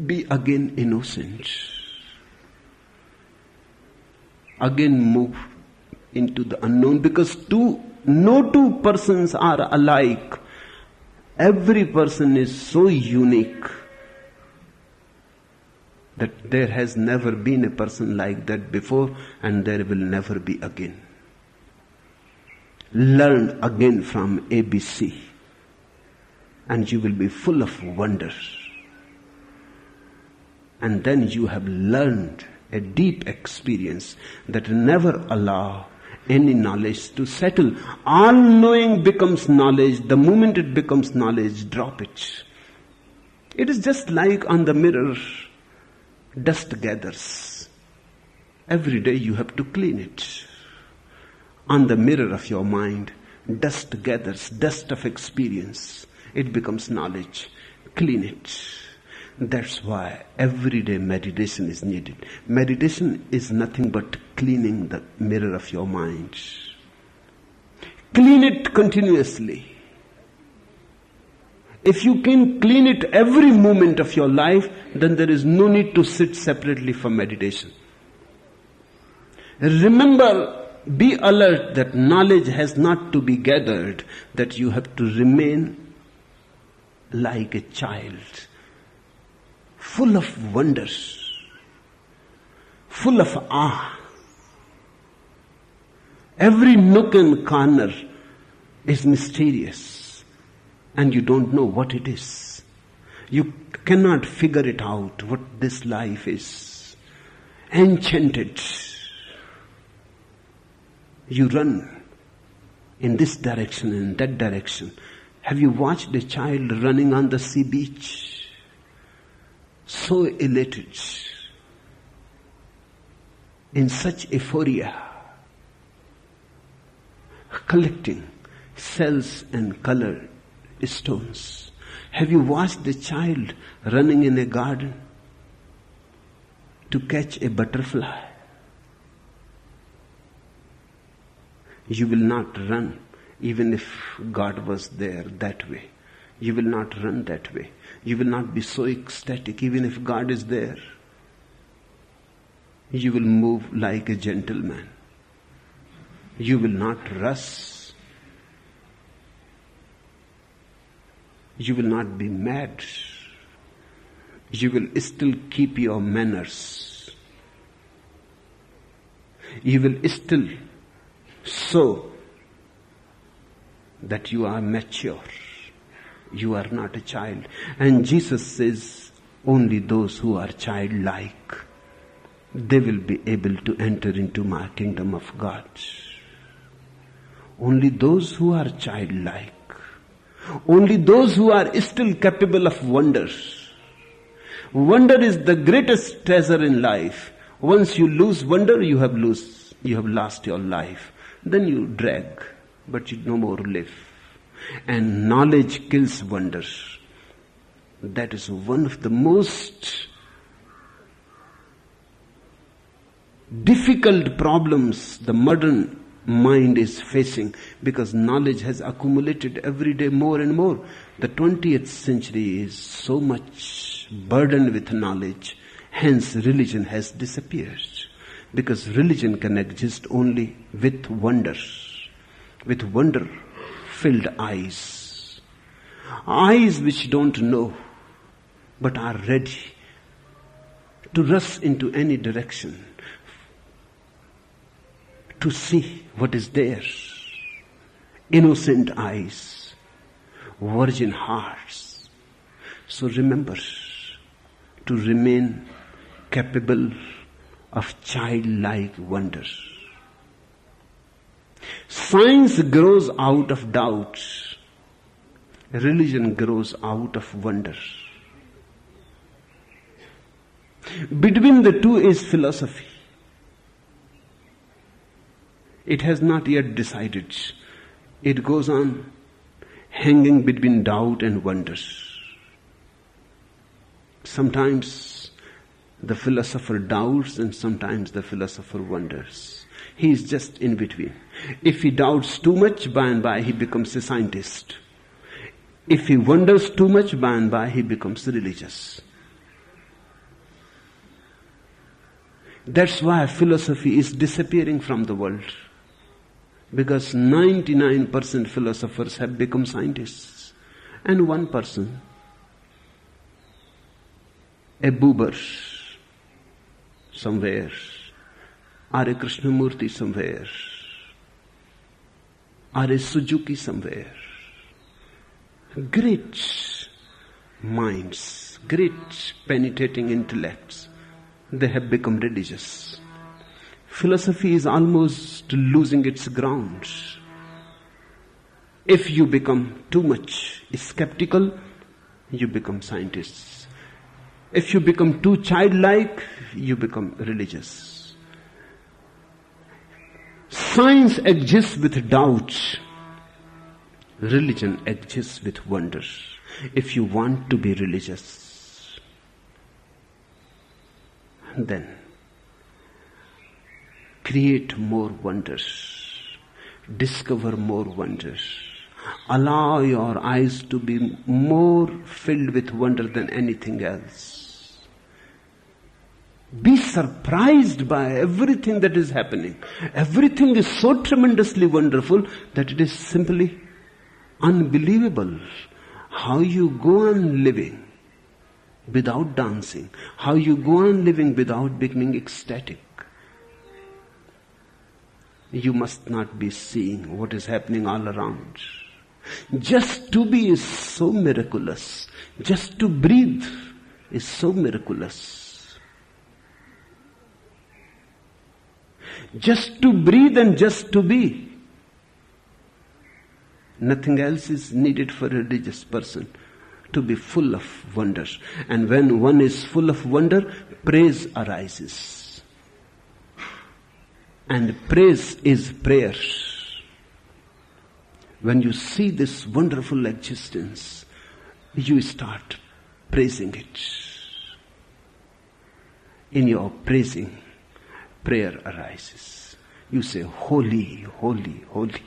Be again innocent. Again move into the unknown, because no two persons are alike. Every person is so unique that there has never been a person like that before, and there will never be again. Learn again from ABC, and you will be full of wonder. And then you have learned a deep experience that never allow any knowledge to settle. All knowing becomes knowledge. The moment it becomes knowledge, drop it. It is just like on the mirror, dust gathers. Every day you have to clean it. On the mirror of your mind, dust gathers, dust of experience. It becomes knowledge. Clean it. That's why everyday meditation is needed. Meditation is nothing but cleaning the mirror of your mind. Clean it continuously. If you can clean it every moment of your life, then there is no need to sit separately for meditation. Remember, be alert that knowledge has not to be gathered, that you have to remain like a child, full of wonders, full of awe. Every nook and corner is mysterious, and you don't know what it is. You cannot figure it out, what this life is. Enchanted. You run in this direction and that direction. Have you watched a child running on the sea beach? So elated, in such euphoria, collecting cells and colored stones. Have you watched the child running in a garden to catch a butterfly? You will not run even if God was there that way. You will not run that way. You will not be so ecstatic even if God is there. You will move like a gentleman. You will not rush. You will not be mad. You will still keep your manners. You will still show that you are mature. You are not a child. And Jesus says, only those who are childlike, they will be able to enter into my kingdom of God. Only those who are childlike. Only those who are still capable of wonder. Wonder is the greatest treasure in life. Once you lose wonder, you have lost your life. Then you drag, but you no more live. And knowledge kills wonder. That is one of the most difficult problems the modern mind is facing, because knowledge has accumulated every day more and more. The 20th century is so much burdened with knowledge, hence religion has disappeared. Because religion can exist only with wonder filled eyes. Eyes which don't know, but are ready to rush into any direction, to see what is there. Innocent eyes, virgin hearts. So remember to remain capable of childlike wonder. Science grows out of doubt. Religion grows out of wonder. Between the two is philosophy. It has not yet decided. It goes on hanging between doubt and wonder. Sometimes the philosopher doubts and sometimes the philosopher wonders. He is just in between. If he doubts too much, by and by he becomes a scientist. If he wonders too much, by and by he becomes religious. That's why philosophy is disappearing from the world. Because 99% philosophers have become scientists. And 1%, a Buber somewhere, or a Krishnamurti somewhere, or a Suzuki somewhere. Great minds, great penetrating intellects, they have become religious. Philosophy is almost losing its ground. If you become too much skeptical, you become scientists. If you become too childlike, you become religious. Science exists with doubt. Religion exists with wonder. If you want to be religious, then create more wonders. Discover more wonders. Allow your eyes to be more filled with wonder than anything else. Be surprised by everything that is happening. Everything is so tremendously wonderful that it is simply unbelievable. How you go on living without dancing. How you go on living without becoming ecstatic. You must not be seeing what is happening all around. Just to be is so miraculous. Just to breathe is so miraculous. Just to breathe and just to be. Nothing else is needed for a religious person to be full of wonder. And when one is full of wonder, praise arises. And praise is prayer. When you see this wonderful existence, you start praising it. In your praising, prayer arises. You say, holy, holy, holy.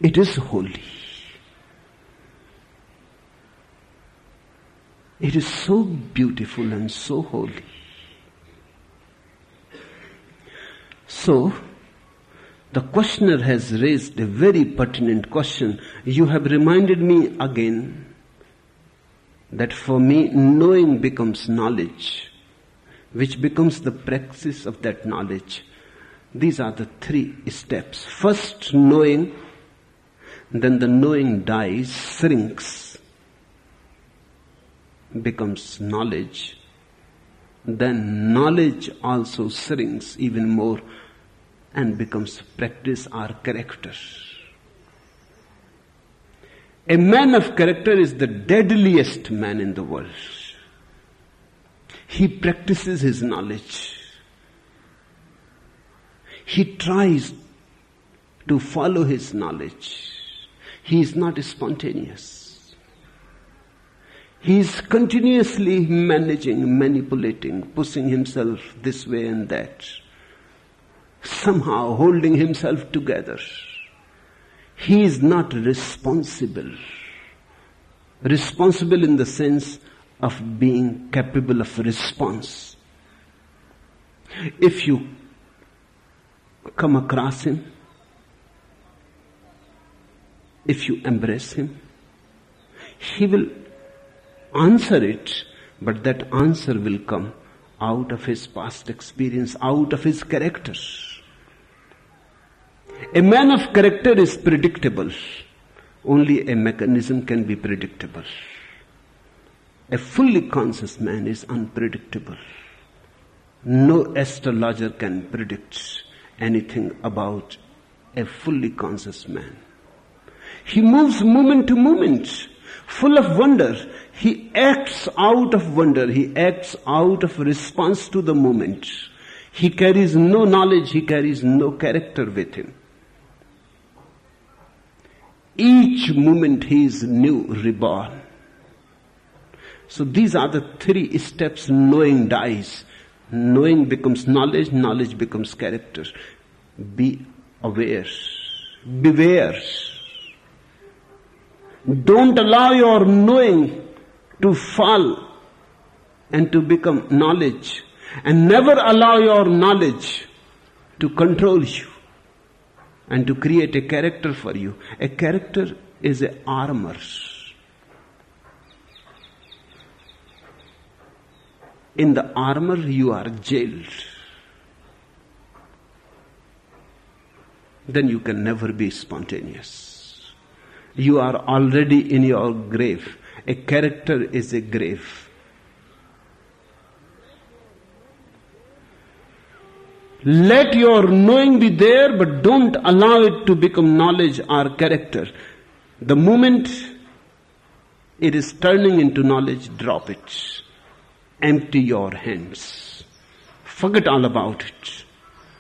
It is holy. It is so beautiful and so holy. So, the questioner has raised a very pertinent question. You have reminded me again that for me, knowing becomes knowledge, which becomes the practice of that knowledge. These are the 3 steps. First, knowing, then the knowing dies, shrinks, becomes knowledge. Then knowledge also shrinks even more and becomes practice or character. A man of character is the deadliest man in the world. He practices his knowledge. He tries to follow his knowledge. He is not spontaneous. He is continuously managing, manipulating, pushing himself this way and that. Somehow holding himself together. He is not responsible. Responsible in the sense of being capable of response. If you come across him, if you embrace him, he will answer it, but that answer will come out of his past experience, out of his character. A man of character is predictable. Only a mechanism can be predictable. A fully conscious man is unpredictable. No astrologer can predict anything about a fully conscious man. He moves moment to moment, full of wonder. He acts out of wonder. He acts out of response to the moment. He carries no knowledge. He carries no character with him. Each moment he is new, reborn. So these are the 3 steps knowing dies. Knowing becomes knowledge, knowledge becomes character. Be aware. Beware. Don't allow your knowing to fall and to become knowledge. And never allow your knowledge to control you and to create a character for you. A character is an armor. In the armor you are jailed. Then you can never be spontaneous. You are already in your grave. A character is a grave. Let your knowing be there, but don't allow it to become knowledge or character. The moment it is turning into knowledge, drop it. Empty your hands. Forget all about it.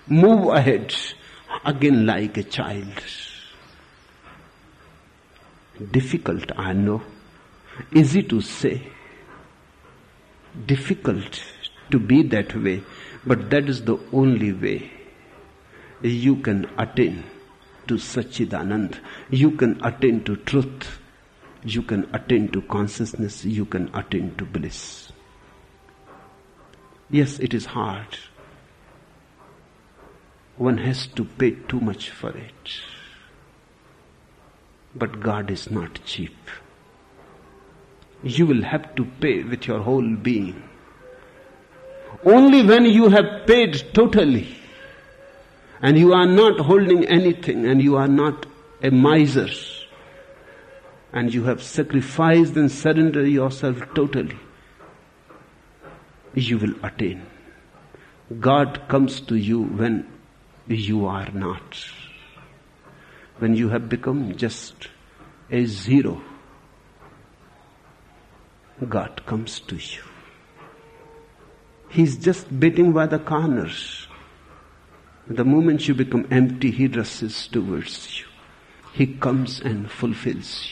Move ahead again like a child. Difficult, I know. Easy to say. Difficult to be that way. But that is the only way you can attain to Satchidanand. You can attain to truth. You can attain to consciousness. You can attain to bliss. Yes, it is hard. One has to pay too much for it. But God is not cheap. You will have to pay with your whole being. Only when you have paid totally and you are not holding anything and you are not a miser and you have sacrificed and surrendered yourself totally, you will attain. God comes to you when you are not. When you have become just a zero, God comes to you. He's just beating by the corners. The moment you become empty, He rushes towards you. He comes and fulfills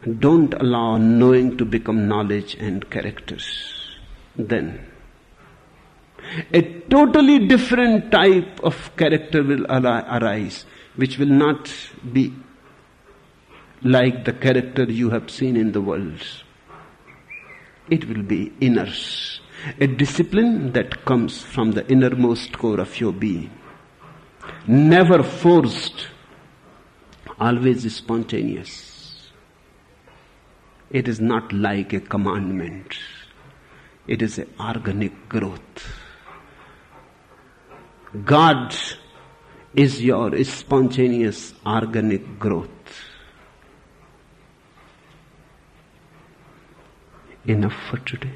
you. Don't allow knowing to become knowledge and characters. Then a totally different type of character will arise, which will not be like the character you have seen in the world. It will be inner. A discipline that comes from the innermost core of your being. Never forced, always spontaneous. It is not like a commandment. It is an organic growth. God is your spontaneous organic growth. Enough for today.